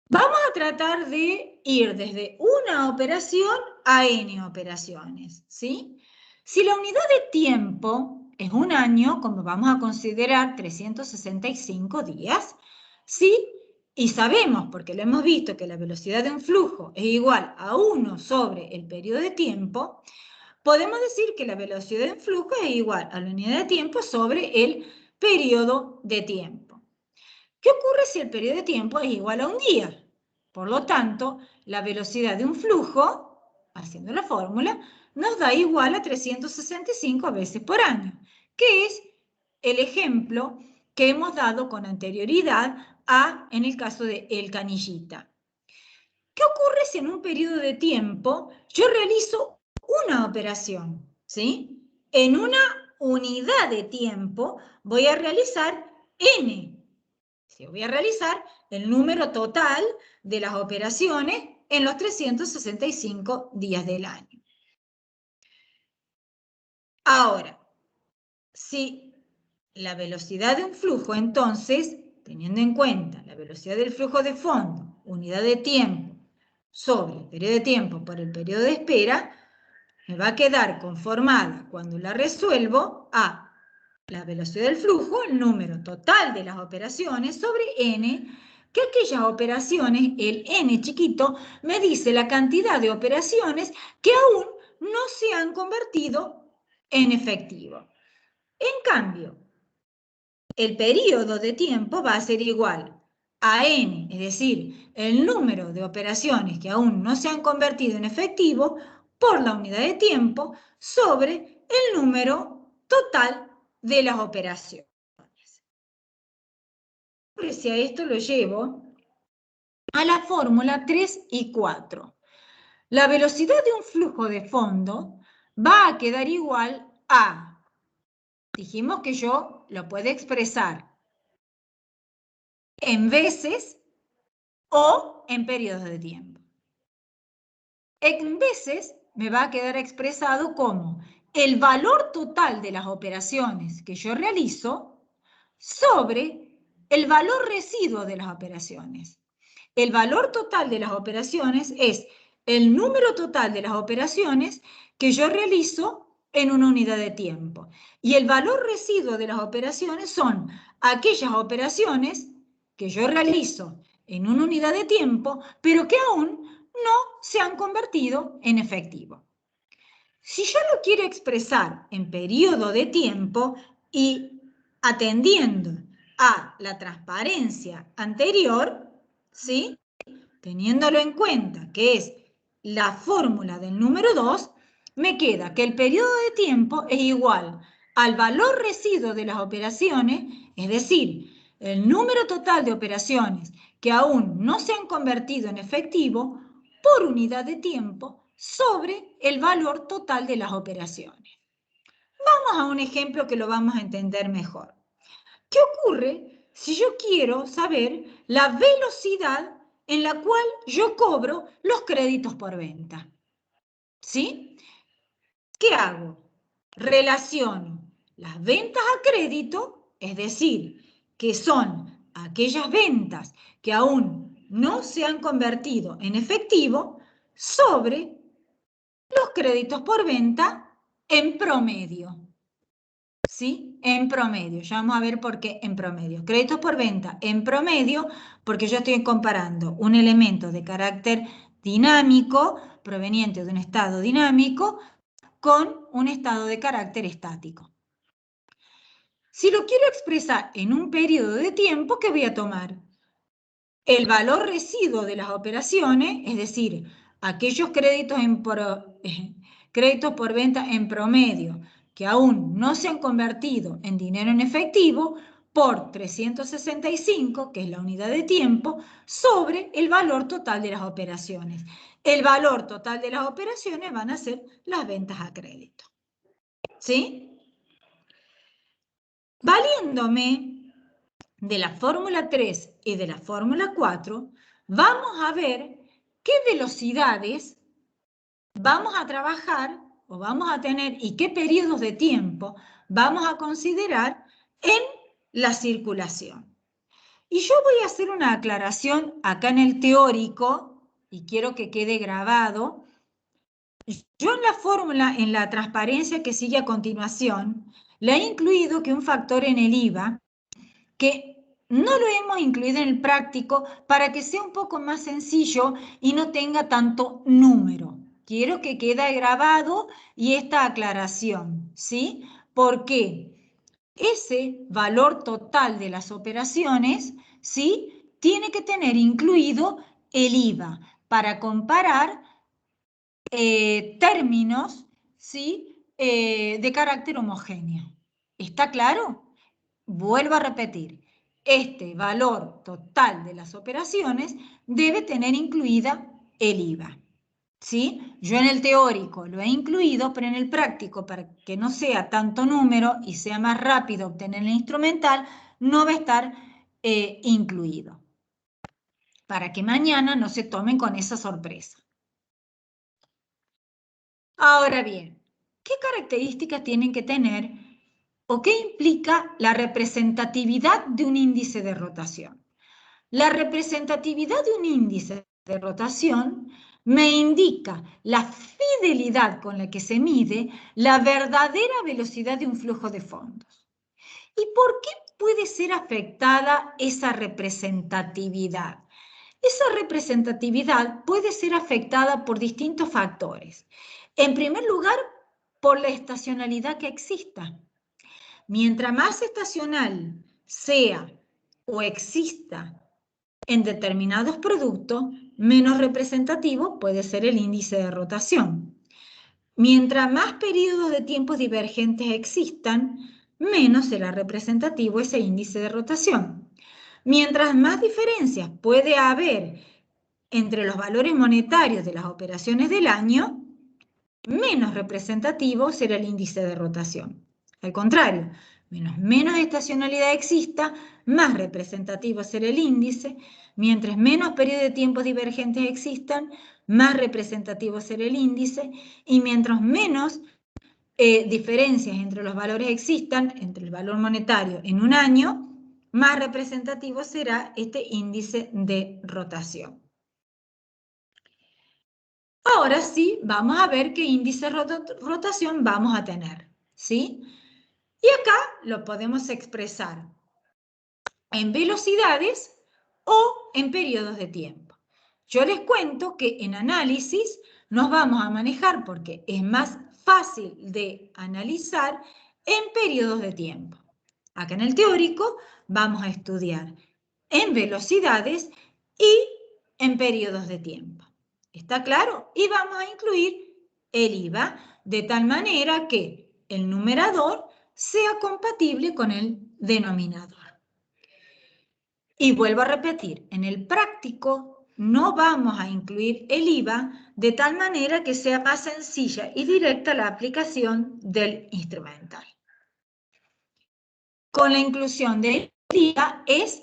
Vamos a tratar de ir desde una operación a n operaciones, ¿sí? Si la unidad de tiempo es un año, como vamos a considerar 365 días, ¿sí? Y sabemos, porque lo hemos visto, que la velocidad de un flujo es igual a 1 sobre el periodo de tiempo, podemos decir que la velocidad de un flujo es igual a la unidad de tiempo sobre el periodo de tiempo. ¿Qué ocurre si el periodo de tiempo es igual a un día? Por lo tanto, la velocidad de un flujo, haciendo la fórmula, nos da igual a 365 veces por año, que es el ejemplo que hemos dado con anterioridad en el caso de El Canillita. ¿Qué ocurre si en un periodo de tiempo yo realizo una operación? ¿Sí? En una unidad de tiempo voy a realizar n. Voy a realizar el número total de las operaciones en los 365 días del año. Ahora, si la velocidad de un flujo, entonces, teniendo en cuenta la velocidad del flujo de fondo, unidad de tiempo, sobre el periodo de tiempo por el periodo de espera, me va a quedar conformada, cuando la resuelvo, a la velocidad del flujo, el número total de las operaciones, sobre n, que aquellas operaciones, el n chiquito, me dice la cantidad de operaciones que aún no se han convertido en efectivo. En cambio, el periodo de tiempo va a ser igual a n, es decir, el número de operaciones que aún no se han convertido en efectivo por la unidad de tiempo sobre el número total de las operaciones. Si a esto lo llevo a la fórmula 3 y 4. La velocidad de un flujo de fondo va a quedar igual a, dijimos que yo lo puedo expresar en veces o en periodos de tiempo. En veces me va a quedar expresado como el valor total de las operaciones que yo realizo sobre el valor residuo de las operaciones. El valor total de las operaciones es el número total de las operaciones que yo realizo en una unidad de tiempo. Y el valor residuo de las operaciones son aquellas operaciones que yo realizo en una unidad de tiempo, pero que aún no se han convertido en efectivo. Si yo lo quiero expresar en periodo de tiempo y atendiendo a la transparencia anterior, ¿sí? Teniéndolo en cuenta que es la fórmula del número 2, me queda que el periodo de tiempo es igual al valor residuo de las operaciones, es decir, el número total de operaciones que aún no se han convertido en efectivo por unidad de tiempo sobre el valor total de las operaciones. Vamos a un ejemplo que lo vamos a entender mejor. ¿Qué ocurre si yo quiero saber la velocidad en la cual yo cobro los créditos por venta? ¿Sí? ¿Qué hago? Relaciono las ventas a crédito, es decir, que son aquellas ventas que aún no se han convertido en efectivo, sobre los créditos por venta en promedio. ¿Sí? En promedio. Ya vamos a ver por qué en promedio. Créditos por venta en promedio, porque yo estoy comparando un elemento de carácter dinámico, proveniente de un estado dinámico, con un estado de carácter estático. Si lo quiero expresar en un periodo de tiempo, ¿qué voy a tomar? El valor residuo de las operaciones, es decir, aquellos créditos por venta en promedio que aún no se han convertido en dinero en efectivo, por 365, que es la unidad de tiempo, sobre el valor total de las operaciones. El valor total de las operaciones van a ser las ventas a crédito. ¿Sí? Valiéndome de la fórmula 3 y de la fórmula 4, vamos a ver qué velocidades vamos a trabajar o vamos a tener y qué periodos de tiempo vamos a considerar en la circulación. Y yo voy a hacer una aclaración acá en el teórico, y quiero que quede grabado. Yo en la fórmula, en la transparencia que sigue a continuación, le he incluido que un factor en el IVA, que no lo hemos incluido en el práctico para que sea un poco más sencillo y no tenga tanto número. Quiero que quede grabado y esta aclaración, ¿sí? Porque ese valor total de las operaciones, ¿sí? Tiene que tener incluido el IVA para comparar términos, ¿sí? De carácter homogéneo. ¿Está claro? Vuelvo a repetir, este valor total de las operaciones debe tener incluida el IVA. ¿Sí? Yo en el teórico lo he incluido, pero en el práctico, para que no sea tanto número y sea más rápido obtener el instrumental, no va a estar incluido. Para que mañana no se tomen con esa sorpresa. Ahora bien, ¿qué características tienen que tener o qué implica la representatividad de un índice de rotación? La representatividad de un índice de rotación me indica la fidelidad con la que se mide la verdadera velocidad de un flujo de fondos. ¿Y por qué puede ser afectada esa representatividad? Esa representatividad puede ser afectada por distintos factores. En primer lugar, por la estacionalidad que exista. Mientras más estacional sea o exista en determinados productos, menos representativo puede ser el índice de rotación. Mientras más periodos de tiempos divergentes existan, menos será representativo ese índice de rotación. Mientras más diferencias puede haber entre los valores monetarios de las operaciones del año, menos representativo será el índice de rotación. Al contrario, menos estacionalidad exista, más representativo será el índice. Mientras menos periodos de tiempos divergentes existan, más representativo será el índice. Y mientras menos diferencias entre los valores existan, entre el valor monetario en un año, más representativo será este índice de rotación. Ahora sí, vamos a ver qué índice de rotación vamos a tener, ¿sí? Y acá lo podemos expresar en velocidades o en periodos de tiempo. Yo les cuento que en análisis nos vamos a manejar porque es más fácil de analizar en periodos de tiempo. Acá en el teórico vamos a estudiar en velocidades y en periodos de tiempo. ¿Está claro? Y vamos a incluir el IVA de tal manera que el numerador sea compatible con el denominador. Y vuelvo a repetir, en el práctico no vamos a incluir el IVA de tal manera que sea más sencilla y directa la aplicación del instrumental. Con la inclusión del IVA es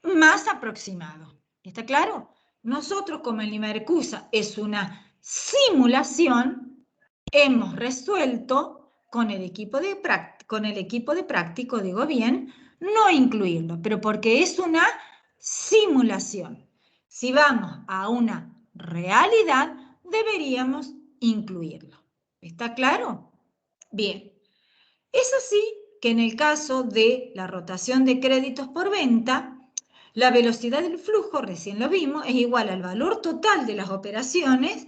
más aproximado. ¿Está claro? Nosotros, como el Imercusa es una simulación, hemos resuelto con el equipo de práctico, digo bien, no incluirlo, pero porque es una simulación. Si vamos a una realidad, deberíamos incluirlo. ¿Está claro? Bien. Es así que en el caso de la rotación de créditos por venta, la velocidad del flujo, recién lo vimos, es igual al valor total de las operaciones,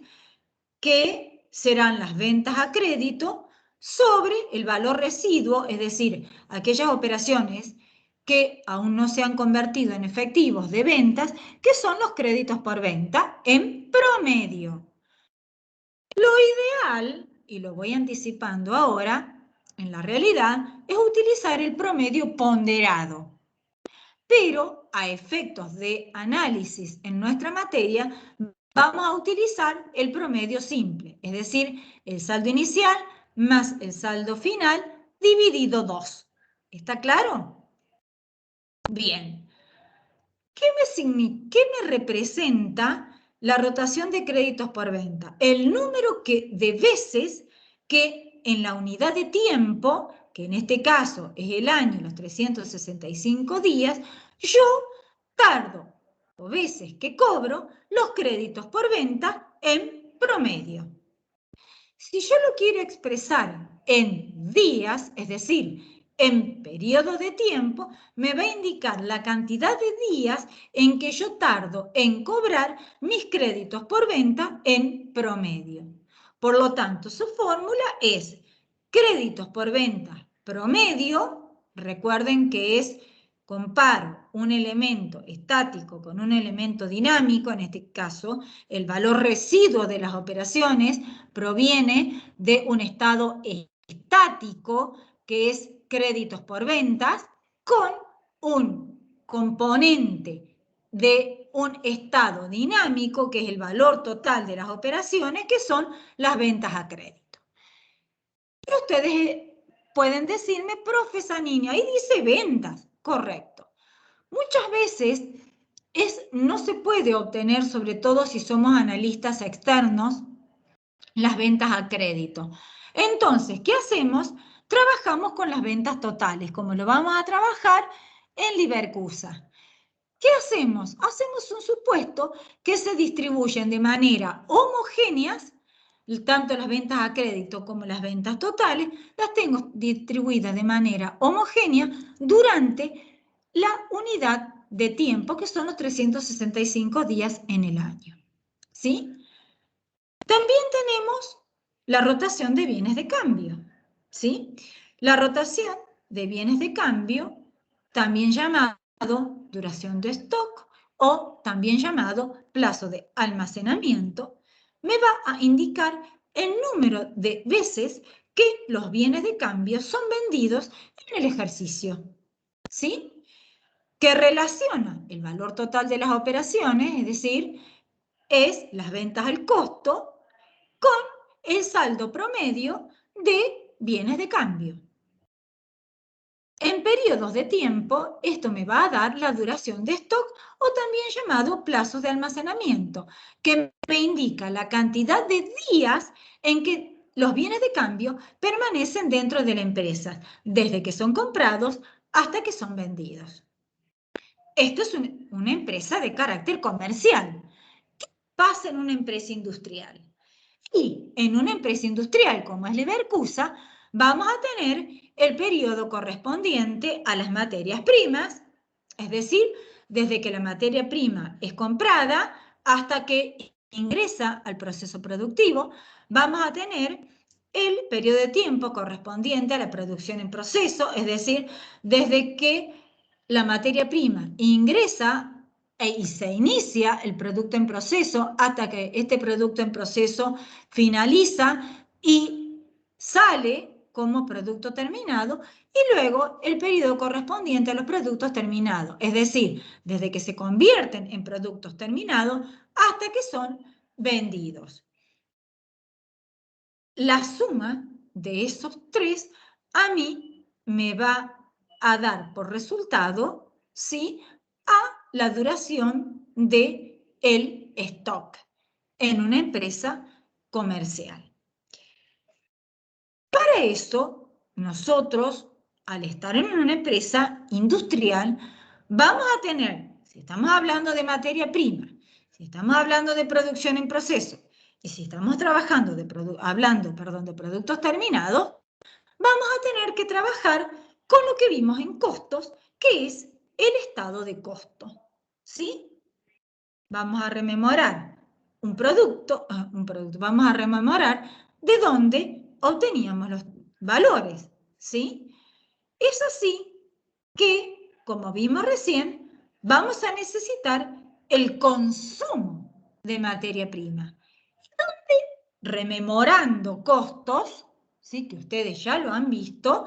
que serán las ventas a crédito, sobre el valor residuo, es decir, aquellas operaciones que aún no se han convertido en efectivos de ventas, que son los créditos por venta en promedio. Lo ideal, y lo voy anticipando ahora, en la realidad, es utilizar el promedio ponderado. Pero a efectos de análisis en nuestra materia, vamos a utilizar el promedio simple, es decir, el saldo inicial más el saldo final dividido 2. ¿Está claro? Bien. ¿Qué me representa la rotación de créditos por venta? El número de veces que en la unidad de tiempo, que en este caso es el año, los 365 días, yo tardo, o veces que cobro, los créditos por venta en promedio. Si yo lo quiero expresar en días, es decir, en periodo de tiempo, me va a indicar la cantidad de días en que yo tardo en cobrar mis créditos por venta en promedio. Por lo tanto, su fórmula es créditos por venta promedio, recuerden que es comparo un elemento estático con un elemento dinámico, en este caso el valor residuo de las operaciones proviene de un estado estático, que es créditos por ventas, con un componente de un estado dinámico, que es el valor total de las operaciones, que son las ventas a crédito. Y ustedes pueden decirme, profe Zanini, ahí dice ventas, correcto. Muchas veces no se puede obtener, sobre todo si somos analistas externos, las ventas a crédito. Entonces, ¿qué hacemos? Trabajamos con las ventas totales, como lo vamos a trabajar en Imercusa. ¿Qué hacemos? Hacemos un supuesto que se distribuyen de manera homogénea, tanto las ventas a crédito como las ventas totales, las tengo distribuidas de manera homogénea durante la unidad de tiempo, que son los 365 días en el año. ¿Sí? También tenemos la rotación de bienes de cambio, ¿sí? La rotación de bienes de cambio, también llamado duración de stock o también llamado plazo de almacenamiento, me va a indicar el número de veces que los bienes de cambio son vendidos en el ejercicio, ¿sí? Que relaciona el valor total de las operaciones, es decir, es las ventas al costo, con el saldo promedio de bienes de cambio. En periodos de tiempo, esto me va a dar la duración de stock, o también llamado plazos de almacenamiento, que me indica la cantidad de días en que los bienes de cambio permanecen dentro de la empresa, desde que son comprados hasta que son vendidos. Esto es una empresa de carácter comercial. ¿Qué pasa en una empresa industrial? Y en una empresa industrial como es Imercusa, vamos a tener el periodo correspondiente a las materias primas, es decir, desde que la materia prima es comprada hasta que ingresa al proceso productivo, vamos a tener el periodo de tiempo correspondiente a la producción en proceso, es decir, desde que la materia prima ingresa y se inicia el producto en proceso hasta que este producto en proceso finaliza y sale como producto terminado, y luego el periodo correspondiente a los productos terminados, es decir, desde que se convierten en productos terminados hasta que son vendidos. La suma de esos tres a mí me va a dar por resultado, ¿sí?, a la duración del stock en una empresa comercial. Para eso, nosotros, al estar en una empresa industrial, vamos a tener, si estamos hablando de materia prima, si estamos hablando de producción en proceso, y si estamos trabajando hablando de productos terminados, vamos a tener que trabajar con lo que vimos en costos, que es el estado de costo, ¿sí? Vamos a rememorar vamos a rememorar de dónde obteníamos los valores, ¿sí? Es así que, como vimos recién, vamos a necesitar el consumo de materia prima. Rememorando costos, ¿sí?, que ustedes ya lo han visto,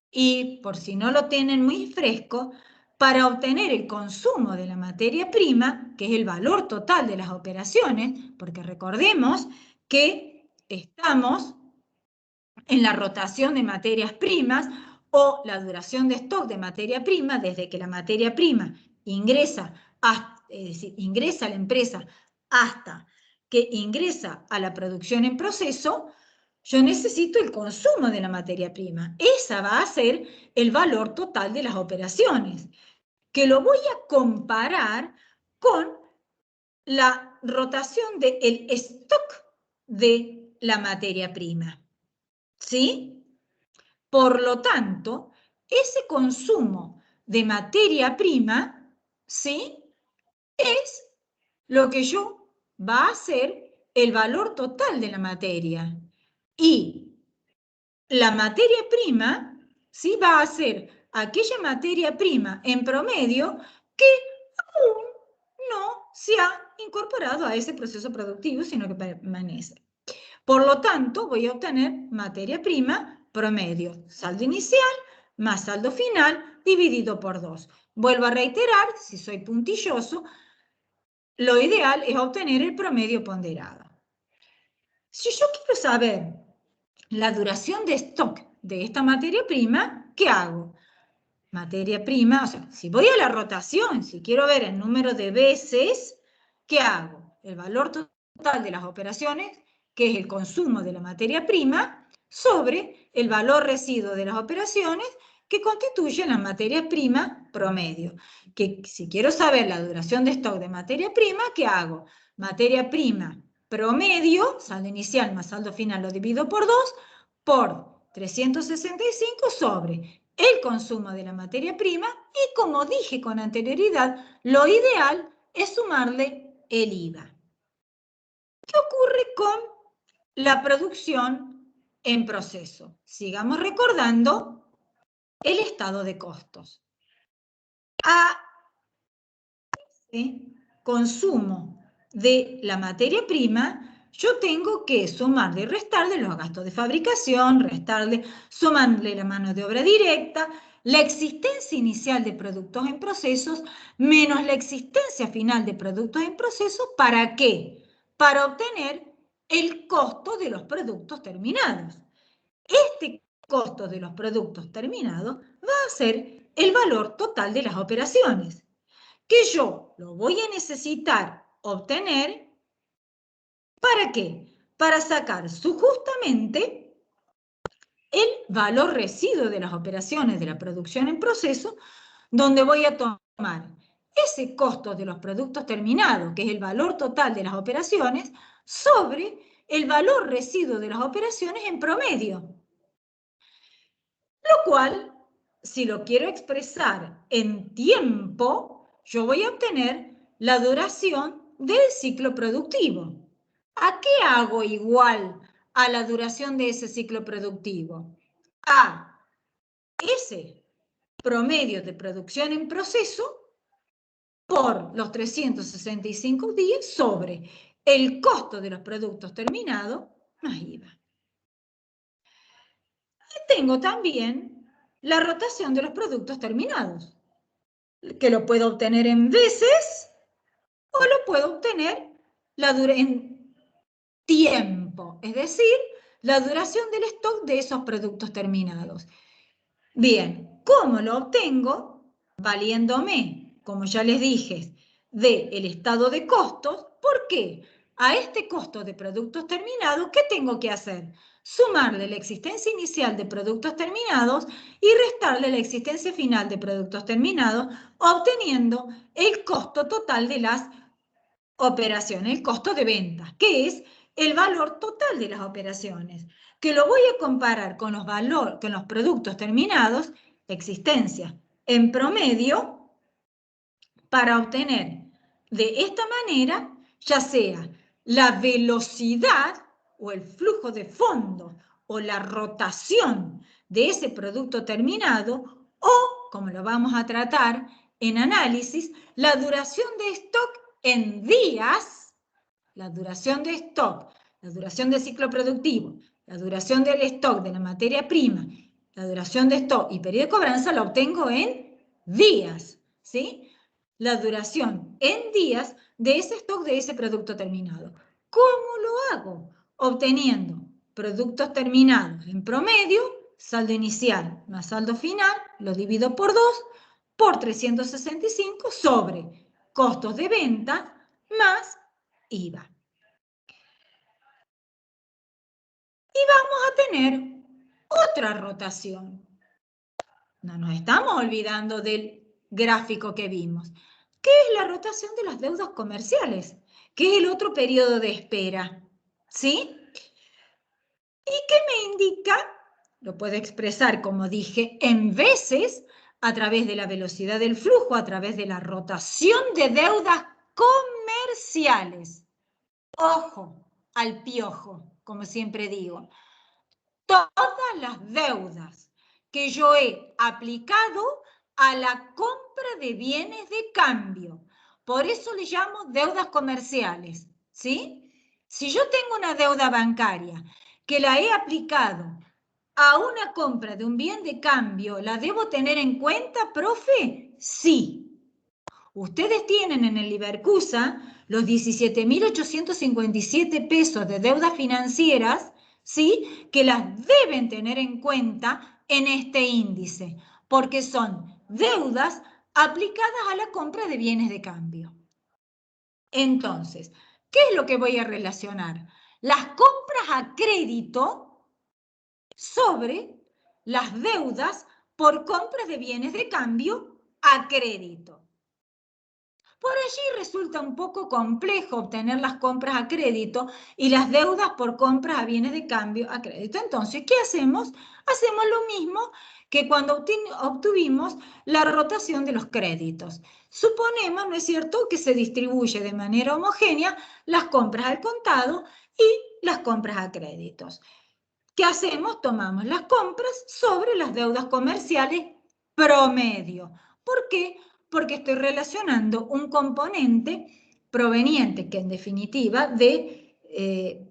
y por si no lo tienen muy fresco, para obtener el consumo de la materia prima, que es el valor total de las operaciones, porque recordemos que estamos en la rotación de materias primas o la duración de stock de materia prima, desde que la materia prima ingresa a la empresa hasta que ingresa a la producción en proceso, yo necesito el consumo de la materia prima. Esa va a ser el valor total de las operaciones, que lo voy a comparar con la rotación del stock de la materia prima. ¿Sí? Por lo tanto, ese consumo de materia prima, ¿sí?, es lo que va a ser el valor total de la materia. Y la materia prima, ¿sí?, va a ser aquella materia prima en promedio que aún no se ha incorporado a ese proceso productivo, sino que permanece. Por lo tanto, voy a obtener materia prima promedio, saldo inicial más saldo final dividido por 2. Vuelvo a reiterar, si soy puntilloso, lo ideal es obtener el promedio ponderado. Si yo quiero saber la duración de stock de esta materia prima, ¿qué hago? Materia prima, o sea, si voy a la rotación, si quiero ver el número de veces, ¿qué hago? El valor total de las operaciones, que es el consumo de la materia prima, sobre el valor residuo de las operaciones, que constituyen la materia prima promedio. Que si quiero saber la duración de stock de materia prima, ¿qué hago? Materia prima promedio, saldo inicial más saldo final lo divido por 2, por 365 sobre el consumo de la materia prima, y como dije con anterioridad, lo ideal es sumarle el IVA. ¿Qué ocurre con la producción en proceso? Sigamos recordando el estado de costos. A ese consumo de la materia prima, yo tengo que sumarle y restarle los gastos de fabricación, sumarle la mano de obra directa, la existencia inicial de productos en procesos, menos la existencia final de productos en procesos. ¿Para qué? Para obtener el costo de los productos terminados. Este costo de los productos terminados va a ser el valor total de las operaciones, que yo lo voy a necesitar obtener, ¿para qué? Para sacar justamente el valor residuo de las operaciones de la producción en proceso, donde voy a tomar ese costo de los productos terminados, que es el valor total de las operaciones, sobre el valor residuo de las operaciones en promedio. Lo cual, si lo quiero expresar en tiempo, yo voy a obtener la duración del ciclo productivo. ¿A qué hago igual a la duración de ese ciclo productivo? A ese promedio de producción en proceso por los 365 días sobre el costo de los productos terminados más IVA. Y tengo también la rotación de los productos terminados, que lo puedo obtener en veces o lo puedo obtener en tiempo, es decir, la duración del stock de esos productos terminados. Bien, ¿cómo lo obtengo? Valiéndome, como ya les dije, del estado de costos. ¿Por qué? A este costo de productos terminados, ¿qué tengo que hacer? Sumarle la existencia inicial de productos terminados y restarle la existencia final de productos terminados, obteniendo el costo total de las operaciones, el costo de venta, que es el valor total de las operaciones, que lo voy a comparar con los productos terminados, existencia en promedio, para obtener de esta manera, ya sea la velocidad o el flujo de fondo o la rotación de ese producto terminado, o, como lo vamos a tratar en análisis, la duración de stock en días, la duración de stock, la duración del ciclo productivo, la duración del stock de la materia prima, la duración de stock y periodo de cobranza la obtengo en días, ¿sí? La duración en días de ese stock de ese producto terminado. ¿Cómo lo hago? Obteniendo productos terminados en promedio, saldo inicial más saldo final, lo divido por 2, por 365 sobre costos de venta más IVA. Y vamos a tener otra rotación. No nos estamos olvidando del gráfico que vimos. ¿Qué es la rotación de las deudas comerciales? Que es el otro periodo de espera. ¿Sí? ¿Y qué me indica? Lo puedo expresar, como dije, en veces a través de la velocidad del flujo, a través de la rotación de deudas comerciales. Ojo al piojo, como siempre digo. Todas las deudas que yo he aplicado a la compra de bienes de cambio. Por eso le llamo deudas comerciales, ¿sí? Si yo tengo una deuda bancaria que la he aplicado a una compra de un bien de cambio, ¿la debo tener en cuenta, profe? Sí. Ustedes tienen en el Ibercusa los 17.857 pesos de deudas financieras, ¿sí? Que las deben tener en cuenta en este índice, porque son deudas aplicadas a la compra de bienes de cambio. Entonces, ¿qué es lo que voy a relacionar? Las compras a crédito sobre las deudas por compras de bienes de cambio a crédito. Por allí resulta un poco complejo obtener las compras a crédito y las deudas por compras a bienes de cambio a crédito. Entonces, ¿qué hacemos? Hacemos lo mismo que cuando obtuvimos la rotación de los créditos. Suponemos, ¿no es cierto?, que se distribuye de manera homogénea las compras al contado y las compras a créditos. ¿Qué hacemos? Tomamos las compras sobre las deudas comerciales promedio. ¿Por qué? Porque estoy relacionando un componente proveniente, que en definitiva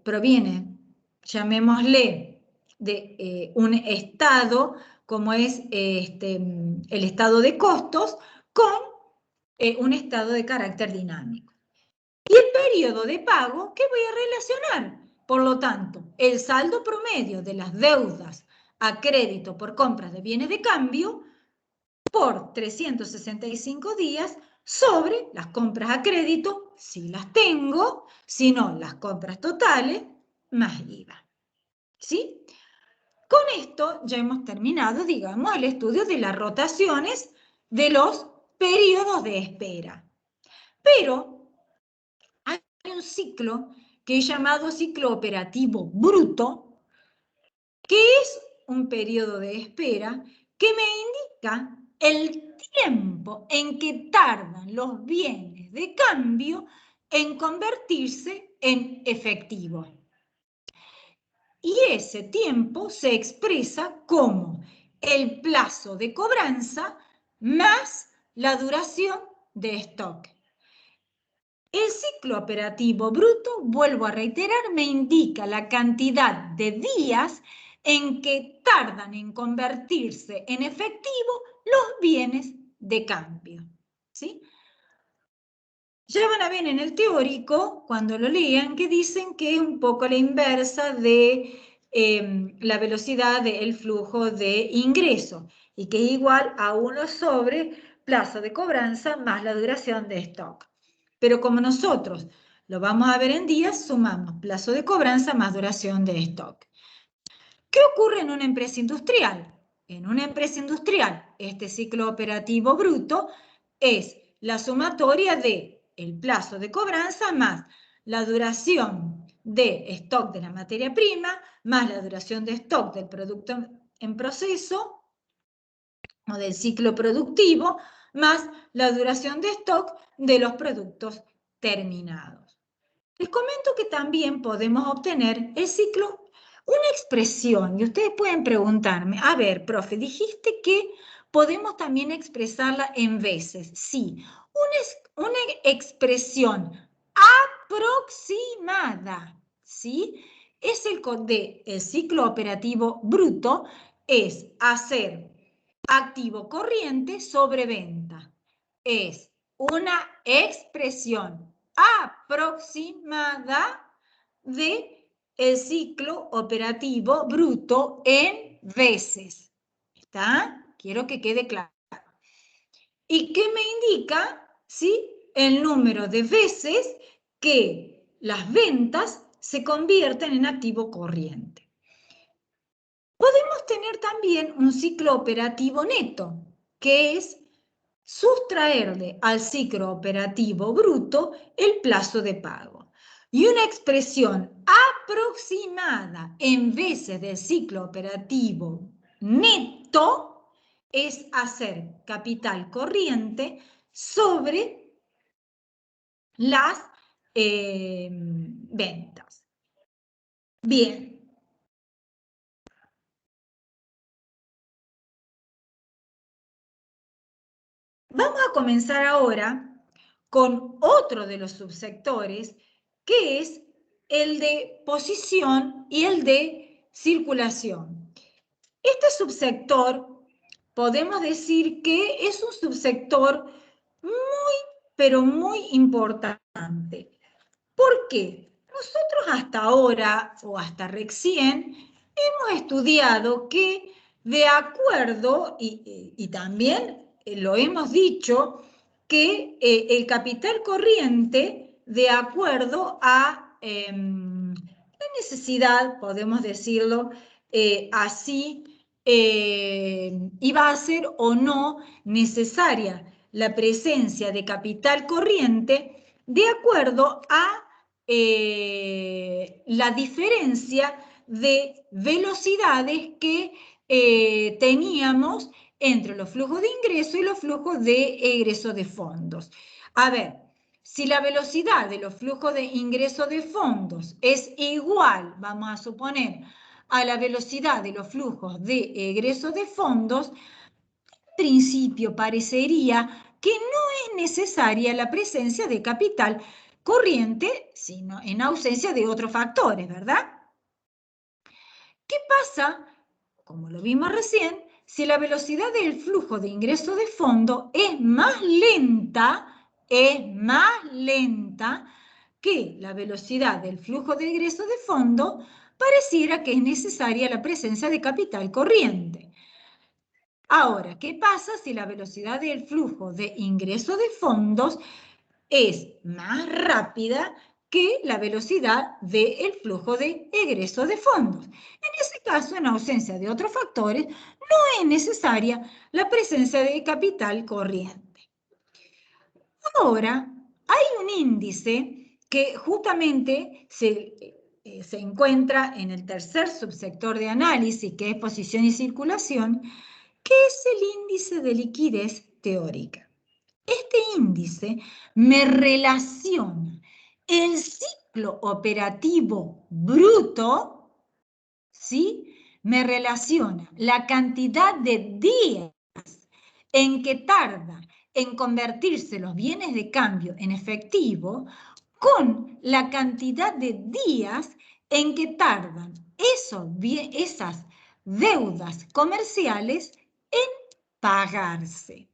proviene, llamémosle, de un estado, como es el estado de costos, con un estado de carácter dinámico. Y el periodo de pago, ¿qué voy a relacionar? Por lo tanto, el saldo promedio de las deudas a crédito por compras de bienes de cambio por 365 días sobre las compras a crédito, si las tengo, si no, las compras totales, más IVA. ¿Sí? Con esto ya hemos terminado, digamos, el estudio de las rotaciones de los periodos de espera. Pero hay un ciclo que es llamado ciclo operativo bruto, que es un periodo de espera que me indica el tiempo en que tardan los bienes de cambio en convertirse en efectivo. Y ese tiempo se expresa como el plazo de cobranza más la duración de stock. El ciclo operativo bruto, vuelvo a reiterar, me indica la cantidad de días en que tardan en convertirse en efectivo los bienes de cambio. ¿Sí? Ya van a ver en el teórico, cuando lo lean, que dicen que es un poco la inversa de la velocidad del flujo de ingreso y que es igual a 1 sobre plazo de cobranza más la duración de stock. Pero como nosotros lo vamos a ver en días, sumamos plazo de cobranza más duración de stock. ¿Qué ocurre en una empresa industrial? En una empresa industrial, este ciclo operativo bruto es la sumatoria de el plazo de cobranza más la duración de stock de la materia prima, más la duración de stock del producto en proceso o del ciclo productivo, más la duración de stock de los productos terminados. Les comento que también podemos obtener el ciclo, una expresión, y ustedes pueden preguntarme, a ver, profe, dijiste que podemos también expresarla en veces. Sí, una expresión aproximada, ¿sí? Es el ciclo operativo bruto, es hacer activo corriente sobre venta. Es una expresión aproximada de el ciclo operativo bruto en veces. ¿Está? Quiero que quede claro. ¿Y qué me indica? ¿Sí? El número de veces que las ventas se convierten en activo corriente. Podemos tener también un ciclo operativo neto, que es sustraerle al ciclo operativo bruto el plazo de pago. Y una expresión aproximada en veces del ciclo operativo neto es hacer capital corriente sobre las ventas. Bien. Vamos a comenzar ahora con otro de los subsectores, que es el de posición y el de circulación. Este subsector podemos decir que es un subsector muy, pero muy importante. ¿Por qué? Nosotros hasta ahora, o hasta recién, hemos estudiado que de acuerdo, y también lo hemos dicho, que el capital corriente, de acuerdo a la necesidad, podemos decirlo así, iba a ser o no necesaria la presencia de capital corriente de acuerdo a la diferencia de velocidades que teníamos entre los flujos de ingreso y los flujos de egreso de fondos. A ver, si la velocidad de los flujos de ingreso de fondos es igual, vamos a suponer, a la velocidad de los flujos de egreso de fondos, en principio parecería que no es necesaria la presencia de capital corriente, sino en ausencia de otros factores, ¿verdad? ¿Qué pasa? Como lo vimos recién, si la velocidad del flujo de ingreso de fondo es más lenta que la velocidad del flujo de egreso de fondo, pareciera que es necesaria la presencia de capital corriente. Ahora, ¿qué pasa si la velocidad del flujo de ingreso de fondos es más rápida que la velocidad del flujo de egreso de fondos? En ese caso, en ausencia de otros factores, no es necesaria la presencia de capital corriente. Ahora, hay un índice que justamente se encuentra en el tercer subsector de análisis, que es posición y circulación, que es el índice de liquidez teórica. Este índice me relaciona el ciclo operativo bruto, ¿sí? Me relaciona la cantidad de días en que tarda en convertirse los bienes de cambio en efectivo con la cantidad de días en que tardan esas deudas comerciales en pagarse.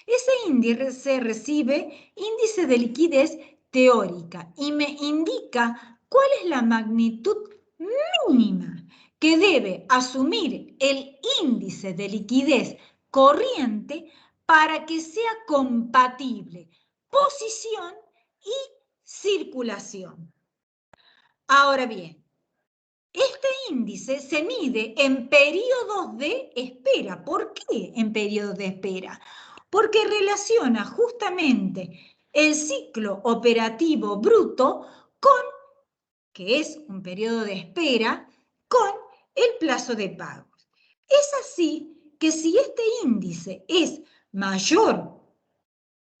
Ese índice recibe índice de liquidez teórica y me indica cuál es la magnitud mínima que debe asumir el índice de liquidez corriente para que sea compatible posición y circulación. Ahora bien, este índice se mide en periodos de espera. ¿Por qué en periodos de espera? Porque relaciona justamente el ciclo operativo bruto con, que es un periodo de espera, con el plazo de pagos. Es así que si este índice es mayor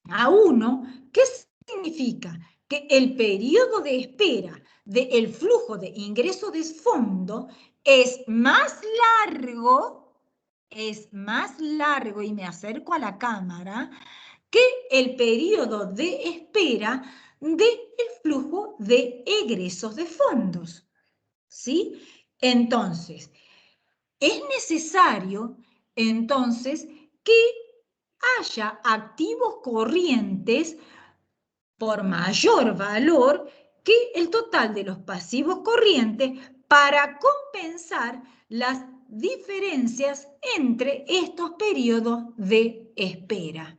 a 1, ¿qué significa? Que el periodo de espera del flujo de ingreso de fondo es más largo, y me acerco a la cámara, que el periodo de espera del flujo de egresos de fondos. ¿Sí? Entonces, es necesario, entonces, que haya activos corrientes por mayor valor que el total de los pasivos corrientes para compensar las diferencias entre estos periodos de espera.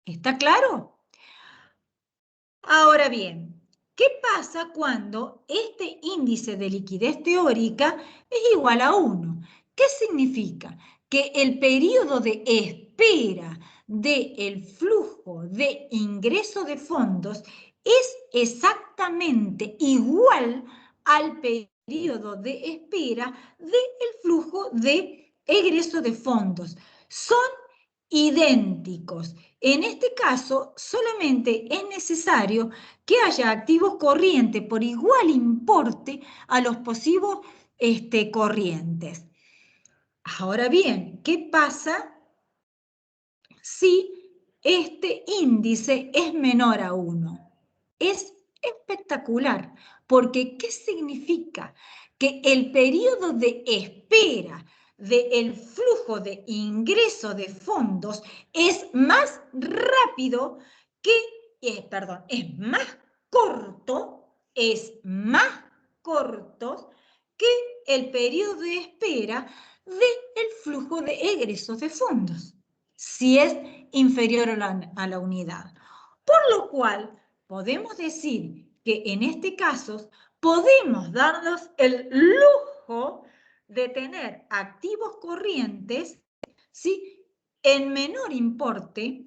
¿Está claro? Ahora bien, ¿qué pasa cuando este índice de liquidez teórica es igual a 1? ¿Qué significa? Que el periodo de espera del flujo de ingreso de fondos es exactamente igual al periodo de espera del flujo de egreso de fondos. Son idénticos. En este caso, solamente es necesario que haya activos corrientes por igual importe a los pasivos corrientes. Ahora bien, ¿qué pasa si este índice es menor a 1? Es espectacular, porque ¿qué significa? Que el periodo de espera del flujo de ingreso de fondos es más rápido que, es más corto que el periodo de espera del flujo de egresos de fondos, si es inferior a la unidad. Por lo cual, podemos decir que en este caso podemos darnos el lujo de tener activos corrientes, ¿sí?, en menor importe,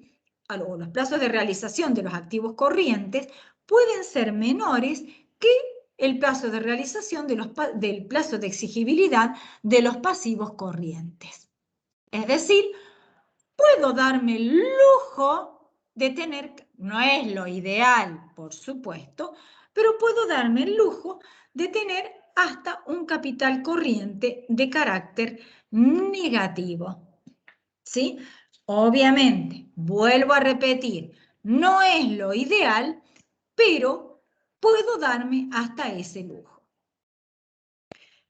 o los plazos de realización de los activos corrientes pueden ser menores que el plazo de realización del plazo de exigibilidad de los pasivos corrientes. Es decir, puedo darme el lujo de tener, no es lo ideal, por supuesto, pero puedo darme el lujo de tener hasta un capital corriente de carácter negativo. ¿Sí? Obviamente, vuelvo a repetir, no es lo ideal, pero puedo darme hasta ese lujo.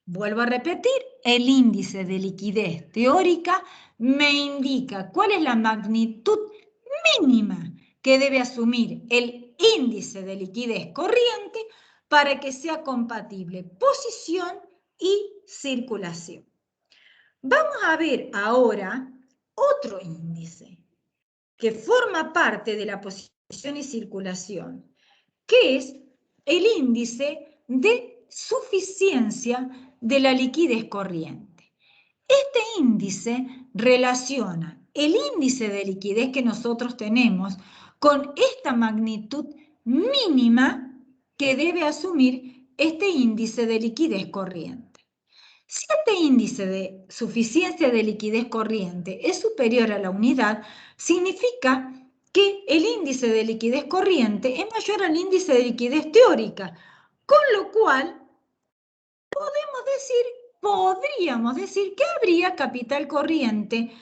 Vuelvo a repetir, el índice de liquidez teórica me indica cuál es la magnitud mínima que debe asumir el índice de liquidez corriente para que sea compatible posición y circulación. Vamos a ver ahora otro índice que forma parte de la posición y circulación, que es el índice de suficiencia de la liquidez corriente. Este índice relaciona el índice de liquidez que nosotros tenemos con esta magnitud mínima que debe asumir este índice de liquidez corriente. Si este índice de suficiencia de liquidez corriente es superior a la unidad, significa que el índice de liquidez corriente es mayor al índice de liquidez teórica, con lo cual podríamos decir que habría capital corriente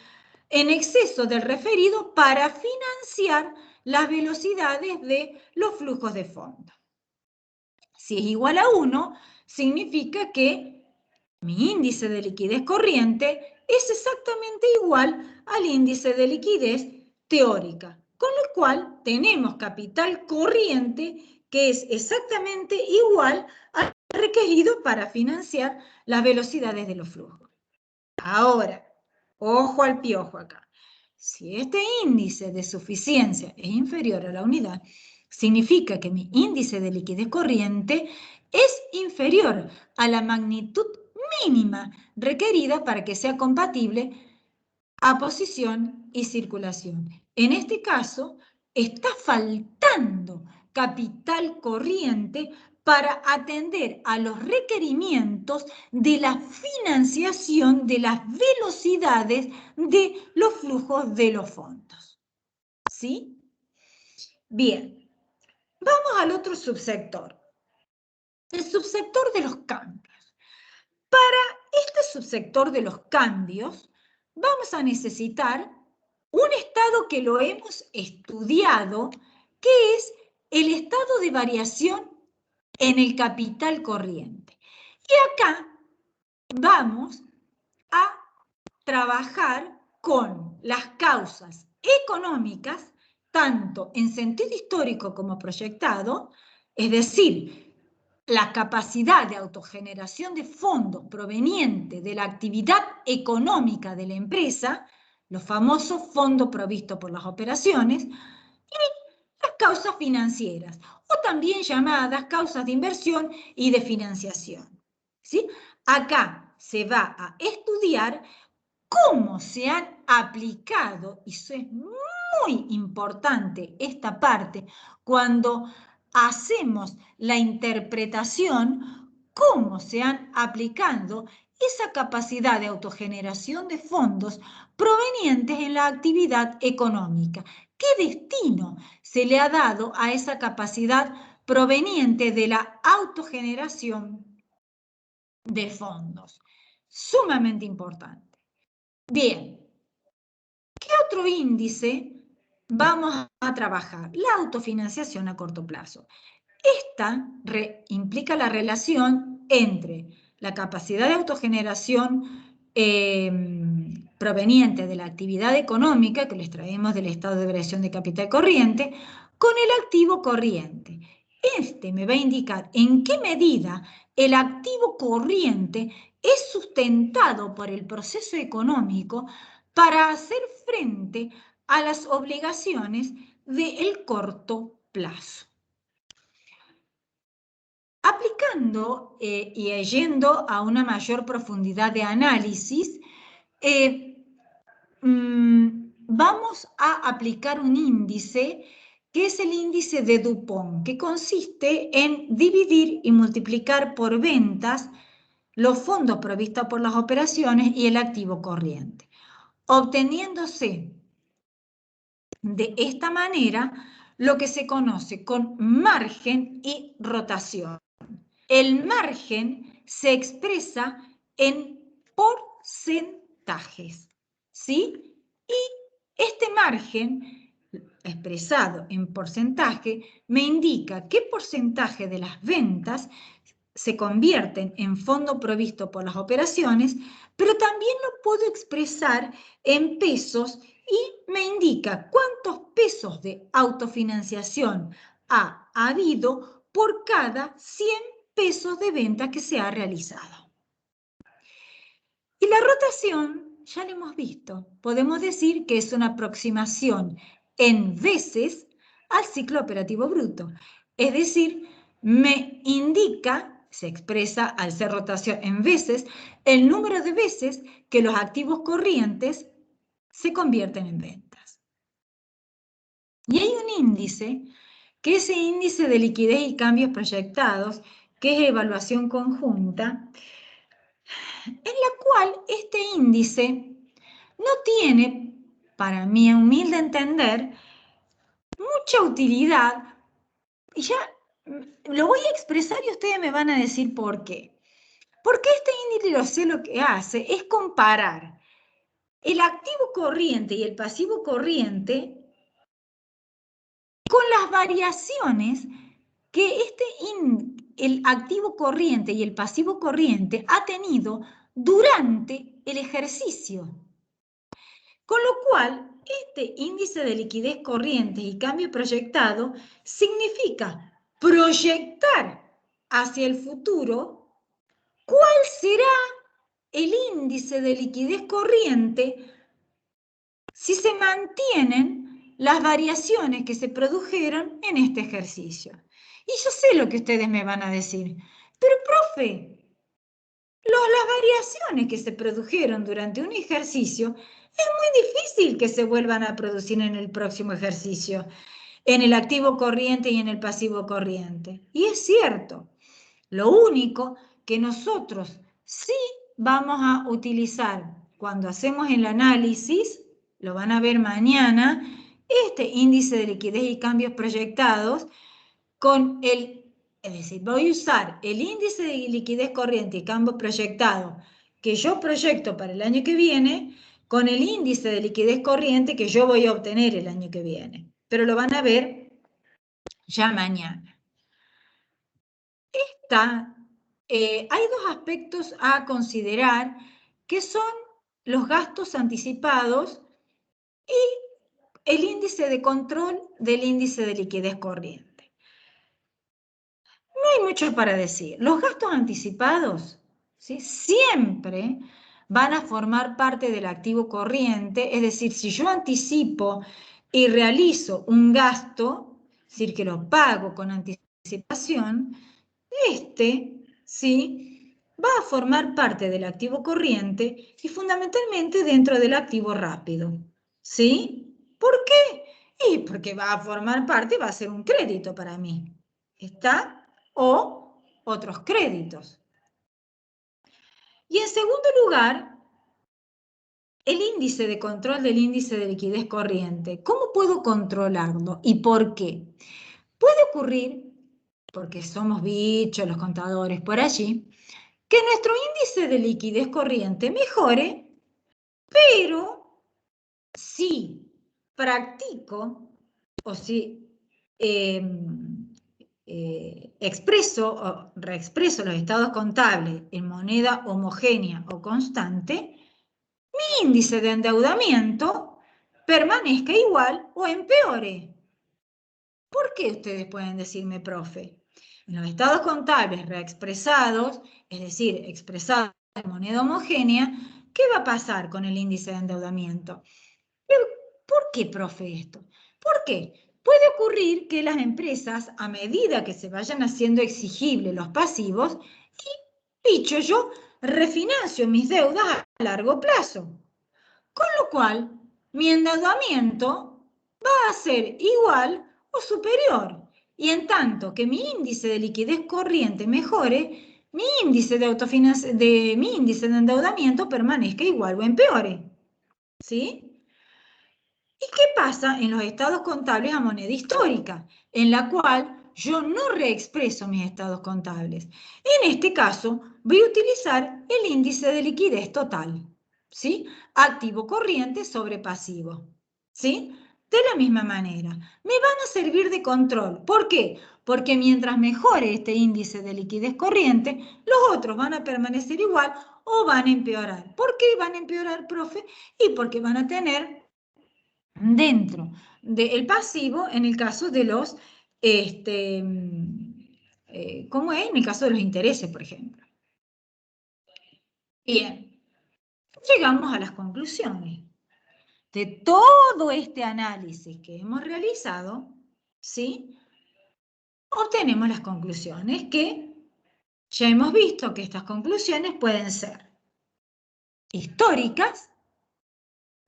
en exceso del referido para financiar las velocidades de los flujos de fondo. Si es igual a 1, significa que mi índice de liquidez corriente es exactamente igual al índice de liquidez teórica, con lo cual tenemos capital corriente que es exactamente igual al requerido para financiar las velocidades de los flujos. Ahora, ojo al piojo acá. Si este índice de suficiencia es inferior a la unidad, significa que mi índice de liquidez corriente es inferior a la magnitud mínima requerida para que sea compatible a posición y circulación. En este caso, está faltando capital corriente para atender a los requerimientos de la financiación de las velocidades de los flujos de los fondos. ¿Sí? Bien, vamos al otro subsector, el subsector de los cambios. Para este subsector de los cambios, vamos a necesitar un estado que lo hemos estudiado, que es el estado de variación en el capital corriente. Y acá vamos a trabajar con las causas económicas, tanto en sentido histórico como proyectado, es decir, la capacidad de autogeneración de fondos proveniente de la actividad económica de la empresa, los famosos fondos provistos por las operaciones, y las causas financieras, o también llamadas causas de inversión y de financiación. ¿Sí? Acá se va a estudiar cómo se han aplicado, y eso es muy importante esta parte, cuando hacemos la interpretación, cómo se han aplicado esa capacidad de autogeneración de fondos provenientes en la actividad económica. ¿Qué destino se le ha dado a esa capacidad proveniente de la autogeneración de fondos? Sumamente importante. Bien, ¿qué otro índice vamos a trabajar? La autofinanciación a corto plazo. Esta implica la relación entre la capacidad de autogeneración proveniente de la actividad económica, que les traemos del estado de variación de capital corriente, con el activo corriente. Este me va a indicar en qué medida el activo corriente es sustentado por el proceso económico para hacer frente a las obligaciones del corto plazo. Aplicando y yendo a una mayor profundidad de análisis, vamos a aplicar un índice que es el índice de Dupont, que consiste en dividir y multiplicar por ventas los fondos provistos por las operaciones y el activo corriente, obteniéndose de esta manera lo que se conoce con margen y rotación. El margen se expresa en porcentajes, ¿sí? Y este margen, expresado en porcentaje, me indica qué porcentaje de las ventas se convierten en fondo provisto por las operaciones, pero también lo puedo expresar en pesos y me indica cuántos pesos de autofinanciación ha habido por cada 100 pesos de venta que se ha realizado. Y la rotación, ya lo hemos visto, podemos decir que es una aproximación en veces al ciclo operativo bruto. Es decir, me indica, se expresa al ser rotación en veces, el número de veces que los activos corrientes se convierten en ventas. Y hay un índice, que es ese índice de liquidez y cambios proyectados, que es evaluación conjunta, en la cual este índice no tiene, para mi humilde entender, mucha utilidad. Y ya lo voy a expresar y ustedes me van a decir por qué. Porque este índice lo que hace es comparar el activo corriente y el pasivo corriente con las variaciones que el activo corriente y el pasivo corriente ha tenido durante el ejercicio. Con lo cual, este índice de liquidez corriente y cambio proyectado significa proyectar hacia el futuro cuál será el índice de liquidez corriente si se mantienen las variaciones que se produjeron en este ejercicio. Y yo sé lo que ustedes me van a decir, pero profe, las variaciones que se produjeron durante un ejercicio es muy difícil que se vuelvan a producir en el próximo ejercicio, en el activo corriente y en el pasivo corriente. Y es cierto, lo único que nosotros sí vamos a utilizar cuando hacemos el análisis, lo van a ver mañana, este índice de liquidez y cambios proyectados con es decir, voy a usar el índice de liquidez corriente y cambio proyectado que yo proyecto para el año que viene con el índice de liquidez corriente que yo voy a obtener el año que viene. Pero lo van a ver ya mañana. Hay dos aspectos a considerar que son los gastos anticipados y el índice de control del índice de liquidez corriente. No hay mucho para decir. Los gastos anticipados, ¿sí?, siempre van a formar parte del activo corriente, es decir, si yo anticipo y realizo un gasto, es decir, que lo pago con anticipación, ¿sí?, va a formar parte del activo corriente y fundamentalmente dentro del activo rápido. ¿Sí? ¿Por qué? Y porque va a formar parte, va a ser un crédito para mí. ¿Está? O otros créditos. Y en segundo lugar, el índice de control del índice de liquidez corriente. ¿Cómo puedo controlarlo y por qué? Puede ocurrir, porque somos bichos los contadores por allí, que nuestro índice de liquidez corriente mejore, pero si practico o si expreso o reexpreso los estados contables en moneda homogénea o constante, mi índice de endeudamiento permanezca igual o empeore. ¿Por qué ustedes pueden decirme, profe? En los estados contables reexpresados, es decir, expresados en moneda homogénea, ¿qué va a pasar con el índice de endeudamiento? ¿Por qué, profe, esto? ¿Por qué? Puede ocurrir que las empresas, a medida que se vayan haciendo exigibles los pasivos, y dicho yo, refinancio mis deudas a largo plazo. Con lo cual, mi endeudamiento va a ser igual o superior. Y en tanto que mi índice de liquidez corriente mejore, mi índice de endeudamiento permanezca igual o empeore. ¿Sí? ¿Y qué pasa en los estados contables a moneda histórica? En la cual yo no reexpreso mis estados contables. En este caso, voy a utilizar el índice de liquidez total. ¿Sí? Activo corriente sobre pasivo. ¿Sí? De la misma manera, me van a servir de control. ¿Por qué? Porque mientras mejore este índice de liquidez corriente, los otros van a permanecer igual o van a empeorar. ¿Por qué van a empeorar, profe? Y porque van a tener dentro del pasivo en el caso de los, ¿cómo es? En el caso de los intereses, por ejemplo. Bien, llegamos a las conclusiones. De todo este análisis que hemos realizado, ¿sí?, obtenemos las conclusiones que ya hemos visto que estas conclusiones pueden ser históricas,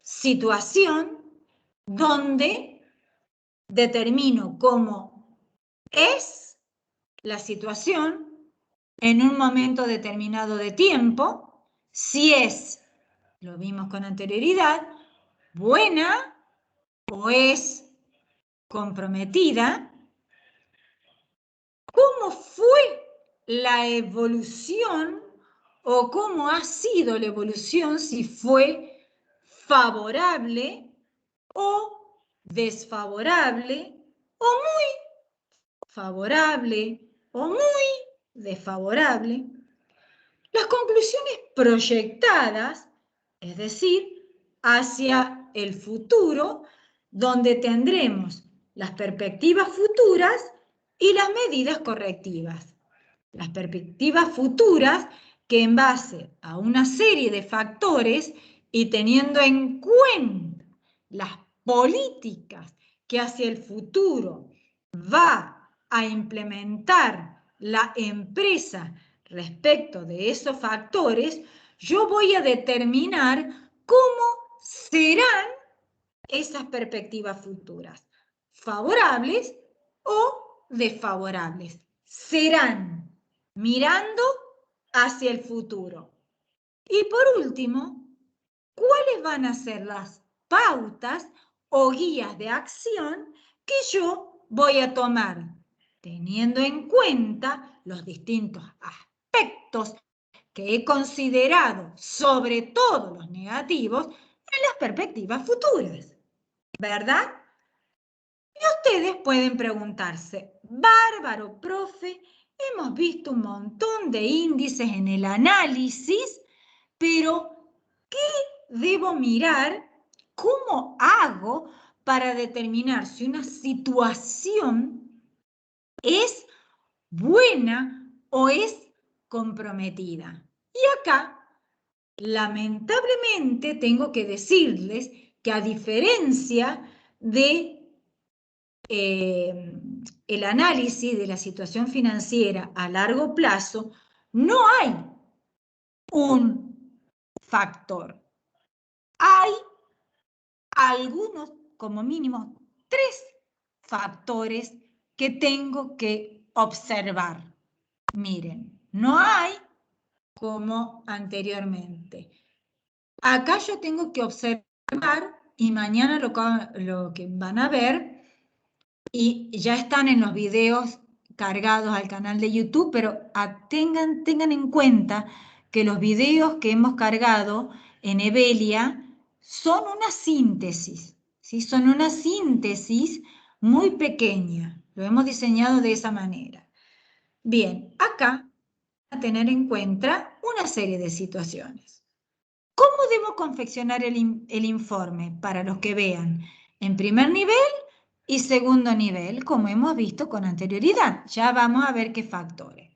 situación donde determino cómo es la situación en un momento determinado de tiempo, si es, lo vimos con anterioridad, buena o es comprometida, cómo fue la evolución o cómo ha sido la evolución, si fue favorable o desfavorable o muy favorable o muy desfavorable. Las conclusiones proyectadas, es decir, hacia el futuro, donde tendremos las perspectivas futuras y las medidas correctivas. Las perspectivas futuras que en base a una serie de factores y teniendo en cuenta las políticas que hacia el futuro va a implementar la empresa respecto de esos factores, yo voy a determinar cómo serán esas perspectivas futuras, favorables o desfavorables. Serán mirando hacia el futuro. Y por último, ¿cuáles van a ser las pautas o guías de acción que yo voy a tomar, teniendo en cuenta los distintos aspectos que he considerado, sobre todo los negativos, en las perspectivas futuras? ¿Verdad? Y ustedes pueden preguntarse, bárbaro, profe, hemos visto un montón de índices en el análisis, pero ¿qué debo mirar? ¿Cómo hago para determinar si una situación es buena o es comprometida? Y acá, lamentablemente, tengo que decirles que a diferencia de el análisis de la situación financiera a largo plazo, no hay un factor. Hay algunos, como mínimo, 3 factores que tengo que observar. Miren, no hay como anteriormente. Acá yo tengo que observar, y mañana lo que van a ver, y ya están en los videos cargados al canal de YouTube, pero tengan en cuenta que los videos que hemos cargado en Evelia son una síntesis, ¿sí? Son una síntesis muy pequeña. Lo hemos diseñado de esa manera. Bien, acá a tener en cuenta una serie de situaciones. ¿Cómo debo confeccionar el informe para los que vean en primer nivel y segundo nivel, como hemos visto con anterioridad? Ya vamos a ver qué factores.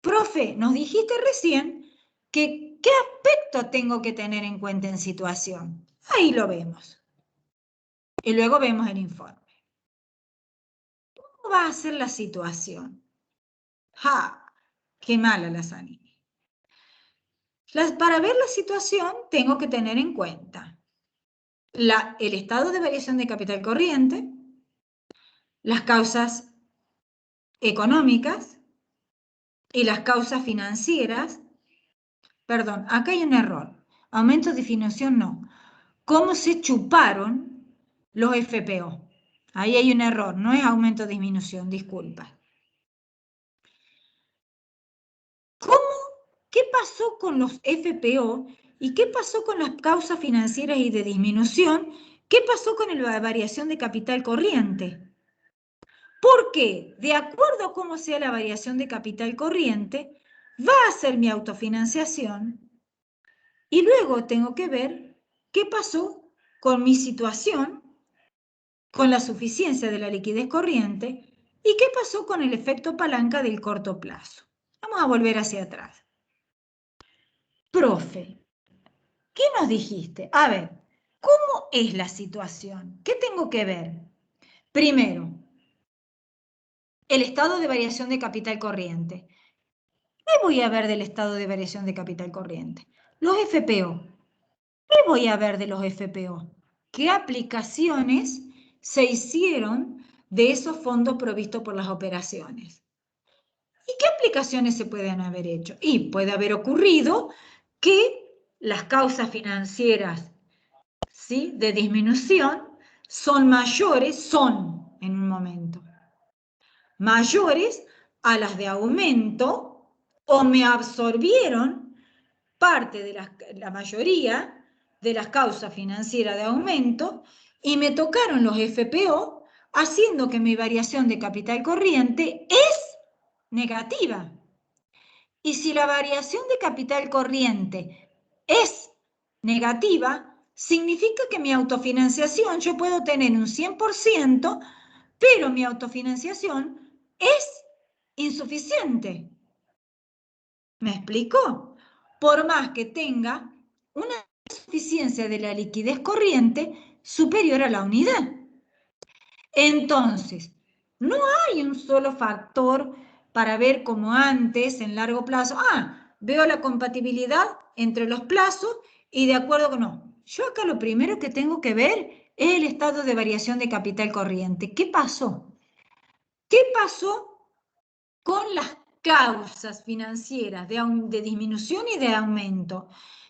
Profe, nos dijiste recién que qué aspecto tengo que tener en cuenta en situación. Ahí lo vemos. Y luego vemos el informe. ¿Cómo va a ser la situación? ¡Ja! ¡Qué mala la Sanini! Para ver la situación tengo que tener en cuenta el estado de variación de capital corriente, las causas económicas y las causas financieras. Perdón, acá hay un error. Aumento de disminución no. ¿Cómo se chuparon los FPO? Ahí hay un error, no es aumento de disminución, disculpa. ¿Qué pasó con los FPO y qué pasó con las causas financieras y de disminución? ¿Qué pasó con la variación de capital corriente? Porque, de acuerdo a cómo sea la variación de capital corriente, va a ser mi autofinanciación y luego tengo que ver qué pasó con mi situación, con la suficiencia de la liquidez corriente y qué pasó con el efecto palanca del corto plazo. Vamos a volver hacia atrás. Profe, ¿qué nos dijiste? A ver, ¿cómo es la situación? ¿Qué tengo que ver? Primero, el estado de variación de capital corriente. ¿Qué voy a ver del estado de variación de capital corriente? Los FPO. ¿Qué voy a ver de los FPO? ¿Qué aplicaciones se hicieron de esos fondos provistos por las operaciones? ¿Y qué aplicaciones se pueden haber hecho? Y puede haber ocurrido que las causas financieras, ¿sí?, de disminución son mayores, en un momento, mayores a las de aumento o me absorbieron parte de la mayoría de las causas financieras de aumento y me tocaron los FPO, haciendo que mi variación de capital corriente es negativa. Y si la variación de capital corriente es negativa, significa que mi autofinanciación, yo puedo tener un 100%, pero mi autofinanciación es insuficiente. ¿Me explico? Por más que tenga una suficiencia de la liquidez corriente superior a la unidad. Entonces, no hay un solo factor para ver como antes, en largo plazo, veo la compatibilidad entre los plazos y de acuerdo con no. Yo acá lo primero que tengo que ver es el estado de variación de capital corriente. ¿Qué pasó? ¿Qué pasó con las causas financieras de disminución y de aumento?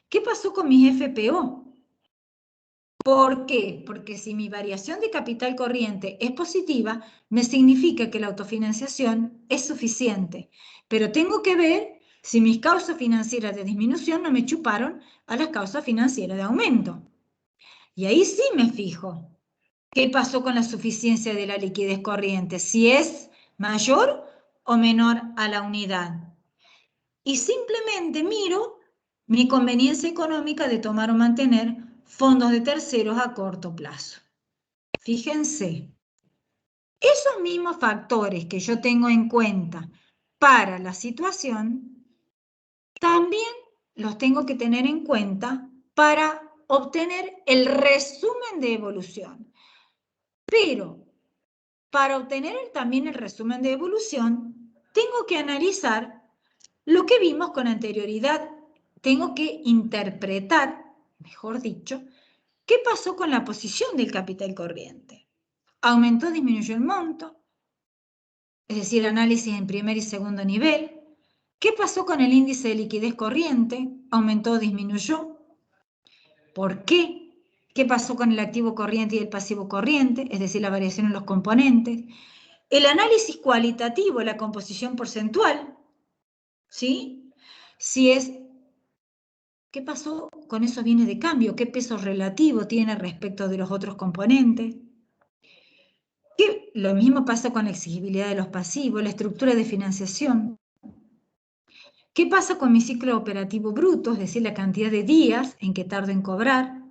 ¿Qué pasó con mis FPO? ¿Por qué? Porque si mi variación de capital corriente es positiva, me significa que la autofinanciación es suficiente. Pero tengo que ver si mis causas financieras de disminución no me chuparon a las causas financieras de aumento. Y ahí sí me fijo. ¿Qué pasó con la suficiencia de la liquidez corriente? Si es mayor o menor a la unidad. Y simplemente miro mi conveniencia económica de tomar o mantener fondos de terceros a corto plazo. Fíjense, esos mismos factores que yo tengo en cuenta para la situación, también los tengo que tener en cuenta para obtener el resumen de evolución. Pero para obtener también el resumen de evolución, tengo que analizar lo que vimos con anterioridad. Tengo que interpretar, mejor dicho, qué pasó con la posición del capital corriente. ¿Aumentó o disminuyó el monto? Es decir, análisis en primer y segundo nivel. ¿Qué pasó con el índice de liquidez corriente? ¿Aumentó o disminuyó? ¿Por qué? ¿Qué pasó con el activo corriente y el pasivo corriente? Es decir, la variación en los componentes. El análisis cualitativo, la composición porcentual, ¿sí? Si es, ¿qué pasó con esos bienes de cambio? ¿Qué peso relativo tiene respecto de los otros componentes? Lo mismo pasa con la exigibilidad de los pasivos, la estructura de financiación. ¿Qué pasa con mi ciclo operativo bruto? Es decir, la cantidad de días en que tardo en cobrar.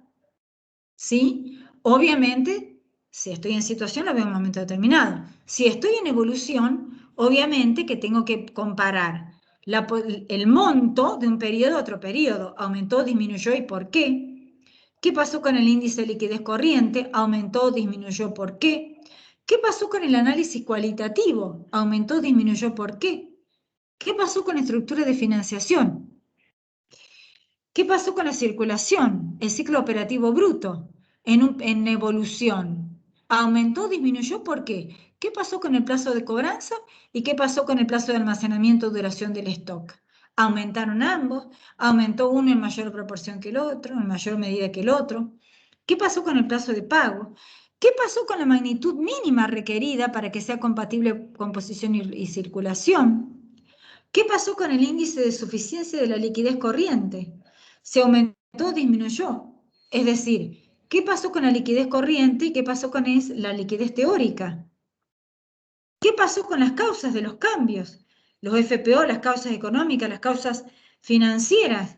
¿Sí? Obviamente, si estoy en situación, lo veo en un momento determinado. Si estoy en evolución, obviamente que tengo que comparar el monto de un periodo a otro periodo. ¿Aumentó, disminuyó y por qué? ¿Qué pasó con el índice de liquidez corriente? ¿Aumentó, disminuyó, por qué? ¿Qué pasó con el análisis cualitativo? ¿Aumentó, disminuyó, por qué? ¿Qué pasó con la estructura de financiación? ¿Qué pasó con la circulación? El ciclo operativo bruto en evolución. ¿Aumentó, disminuyó? ¿Por qué? ¿Qué pasó con el plazo de cobranza? ¿Y qué pasó con el plazo de almacenamiento o duración del stock? ¿Aumentaron ambos? ¿Aumentó uno en mayor proporción que el otro, en mayor medida que el otro? ¿Qué pasó con el plazo de pago? ¿Qué pasó con la magnitud mínima requerida para que sea compatible composición y circulación? ¿Qué pasó con el índice de suficiencia de la liquidez corriente? ¿Se aumentó o disminuyó? Es decir, ¿qué pasó con la liquidez corriente y qué pasó con la liquidez teórica? ¿Qué pasó con las causas de los cambios? Los FPO, las causas económicas, las causas financieras.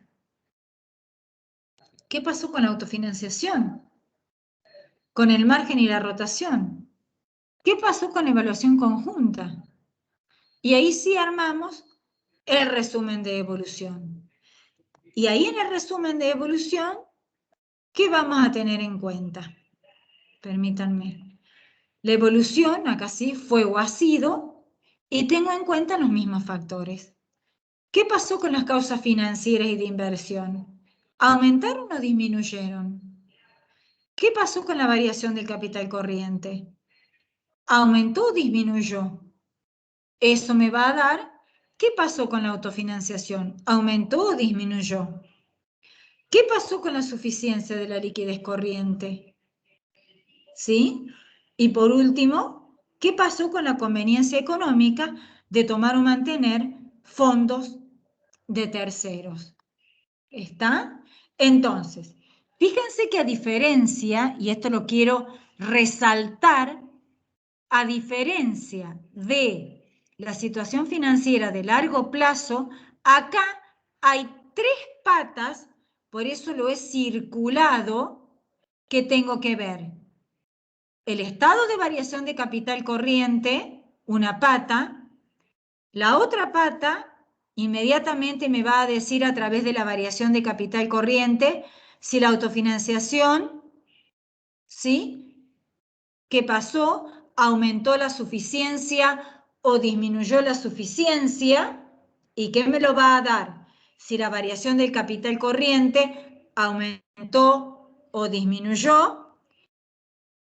¿Qué pasó con la autofinanciación? ¿Con el margen y la rotación? ¿Qué pasó con la evaluación conjunta? Y ahí sí armamos el resumen de evolución. Y ahí en el resumen de evolución, ¿qué vamos a tener en cuenta? Permítanme. La evolución, acá sí, fue o ha sido, y tengo en cuenta los mismos factores. ¿Qué pasó con las causas financieras y de inversión? ¿Aumentaron o disminuyeron? ¿Qué pasó con la variación del capital corriente? ¿Aumentó o disminuyó? Eso me va a dar, ¿qué pasó con la autofinanciación? ¿Aumentó o disminuyó? ¿Qué pasó con la suficiencia de la liquidez corriente? ¿Sí? Y por último, ¿qué pasó con la conveniencia económica de tomar o mantener fondos de terceros? ¿Está? Entonces, Fíjense que a diferencia, y esto lo quiero resaltar, a diferencia de la situación financiera de largo plazo, acá hay 3 patas, por eso lo he circulado, que tengo que ver. El estado de variación de capital corriente, una pata. La otra pata inmediatamente me va a decir a través de la variación de capital corriente si la autofinanciación, ¿sí? ¿Qué pasó? ¿Aumentó la suficiencia o disminuyó la suficiencia? ¿Y qué me lo va a dar? Si la variación del capital corriente aumentó o disminuyó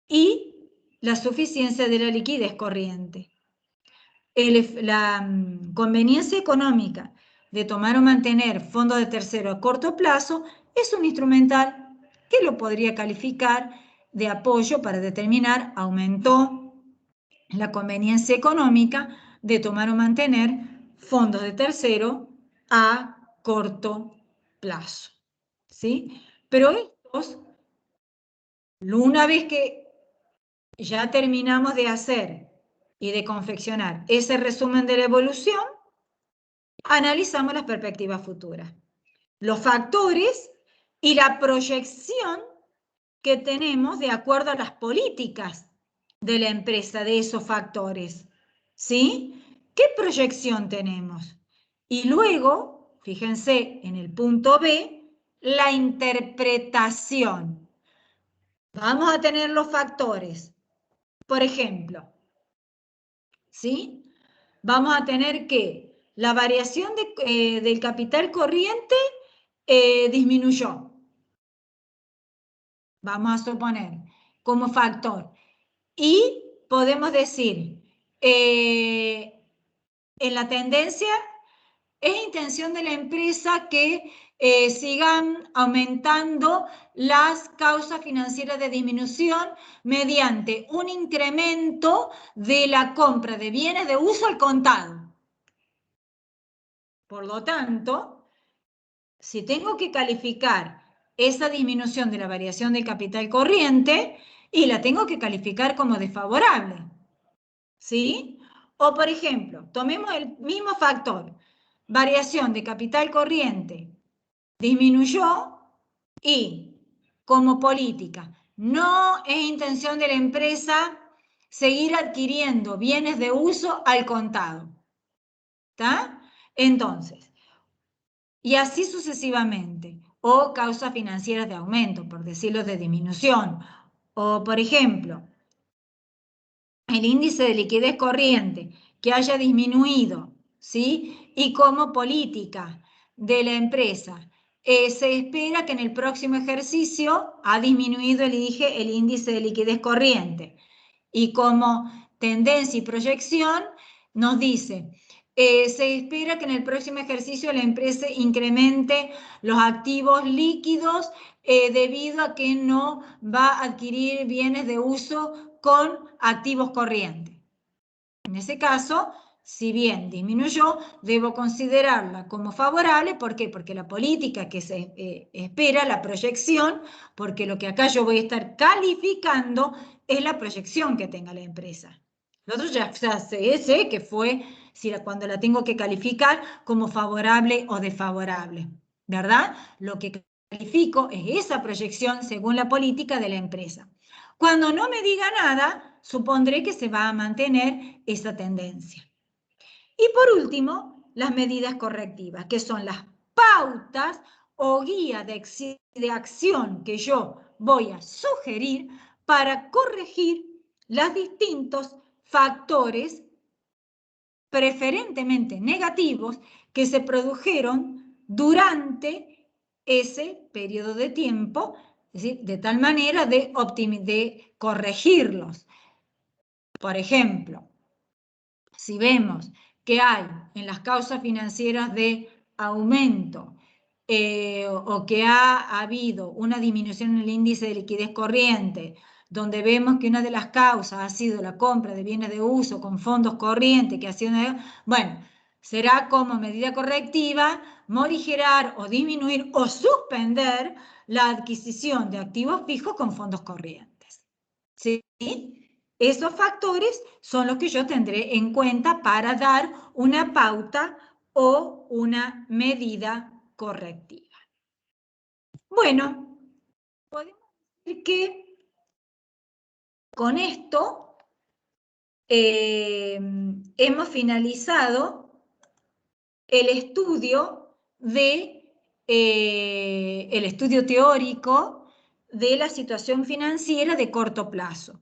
y la suficiencia de la liquidez corriente. La conveniencia económica de tomar o mantener fondos de tercero a corto plazo es un instrumental que lo podría calificar de apoyo para determinar aumentó la conveniencia económica de tomar o mantener fondos de tercero a corto plazo. ¿Sí? Pero estos, una vez que ya terminamos de hacer y de confeccionar ese resumen de la evolución, analizamos las perspectivas futuras, los factores y la proyección que tenemos de acuerdo a las políticas de la empresa de esos factores. ¿Sí? ¿Qué proyección tenemos? Y luego, fíjense en el punto B, la interpretación. Vamos a tener los factores. Por ejemplo, ¿sí? Vamos a tener que la variación del capital corriente disminuyó. Vamos a suponer como factor. Y podemos decir, en la tendencia es intención de la empresa que sigan aumentando las causas financieras de disminución mediante un incremento de la compra de bienes de uso al contado. Por lo tanto, si tengo que calificar esa disminución de la variación del capital corriente, y la tengo que calificar como desfavorable, ¿sí? O, por ejemplo, tomemos el mismo factor, variación de capital corriente, disminuyó y, como política, no es intención de la empresa seguir adquiriendo bienes de uso al contado, ¿está? Entonces, y así sucesivamente, o causas financieras de aumento, por decirlo, de disminución, o, por ejemplo, el índice de liquidez corriente que haya disminuido, ¿sí? Y como política de la empresa, se espera que en el próximo ejercicio ha disminuido el índice de liquidez corriente. Y como tendencia y proyección nos dice, se espera que en el próximo ejercicio la empresa incremente los activos líquidos debido a que no va a adquirir bienes de uso con activos corrientes. En ese caso, si bien disminuyó, debo considerarla como favorable. ¿Por qué? Porque la política que se espera, la proyección, porque lo que acá yo voy a estar calificando es la proyección que tenga la empresa. Lo otro ya sé que fue cuando la tengo que calificar como favorable o desfavorable, ¿verdad? Lo que califico es esa proyección según la política de la empresa. Cuando no me diga nada, supondré que se va a mantener esa tendencia. Y por último, las medidas correctivas, que son las pautas o guía de acción que yo voy a sugerir para corregir los distintos factores preferentemente negativos que se produjeron durante ese periodo de tiempo, es decir, de tal manera de corregirlos. Por ejemplo, si vemos que hay en las causas financieras de aumento o que ha habido una disminución en el índice de liquidez corriente, donde vemos que una de las causas ha sido la compra de bienes de uso con fondos corrientes, que ha sido bueno, será como medida correctiva morigerar o disminuir o suspender la adquisición de activos fijos con fondos corrientes. ¿Sí? Esos factores son los que yo tendré en cuenta para dar una pauta o una medida correctiva. Bueno, podemos decir que con esto hemos finalizado el estudio el estudio teórico de la situación financiera de corto plazo.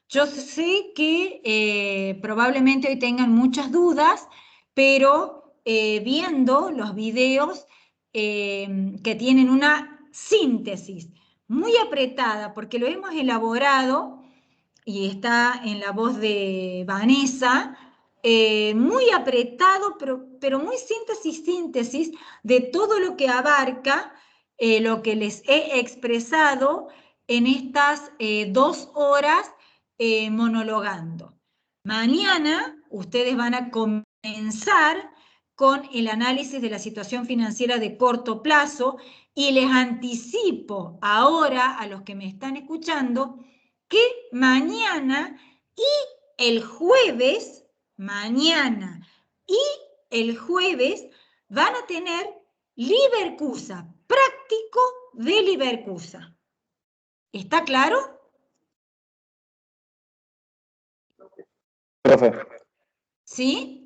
Yo sé que probablemente hoy tengan muchas dudas, pero viendo los videos que tienen una síntesis muy apretada, porque lo hemos elaborado y está en la voz de Vanessa, muy apretado, pero muy síntesis de todo lo que abarca lo que les he expresado en estas 2 horas monologando. Mañana ustedes van a comenzar con el análisis de la situación financiera de corto plazo y les anticipo ahora a los que me están escuchando que mañana y el jueves, mañana y el jueves van a tener Livercusa, práctico de Livercusa. ¿Está claro? Profe. ¿Sí?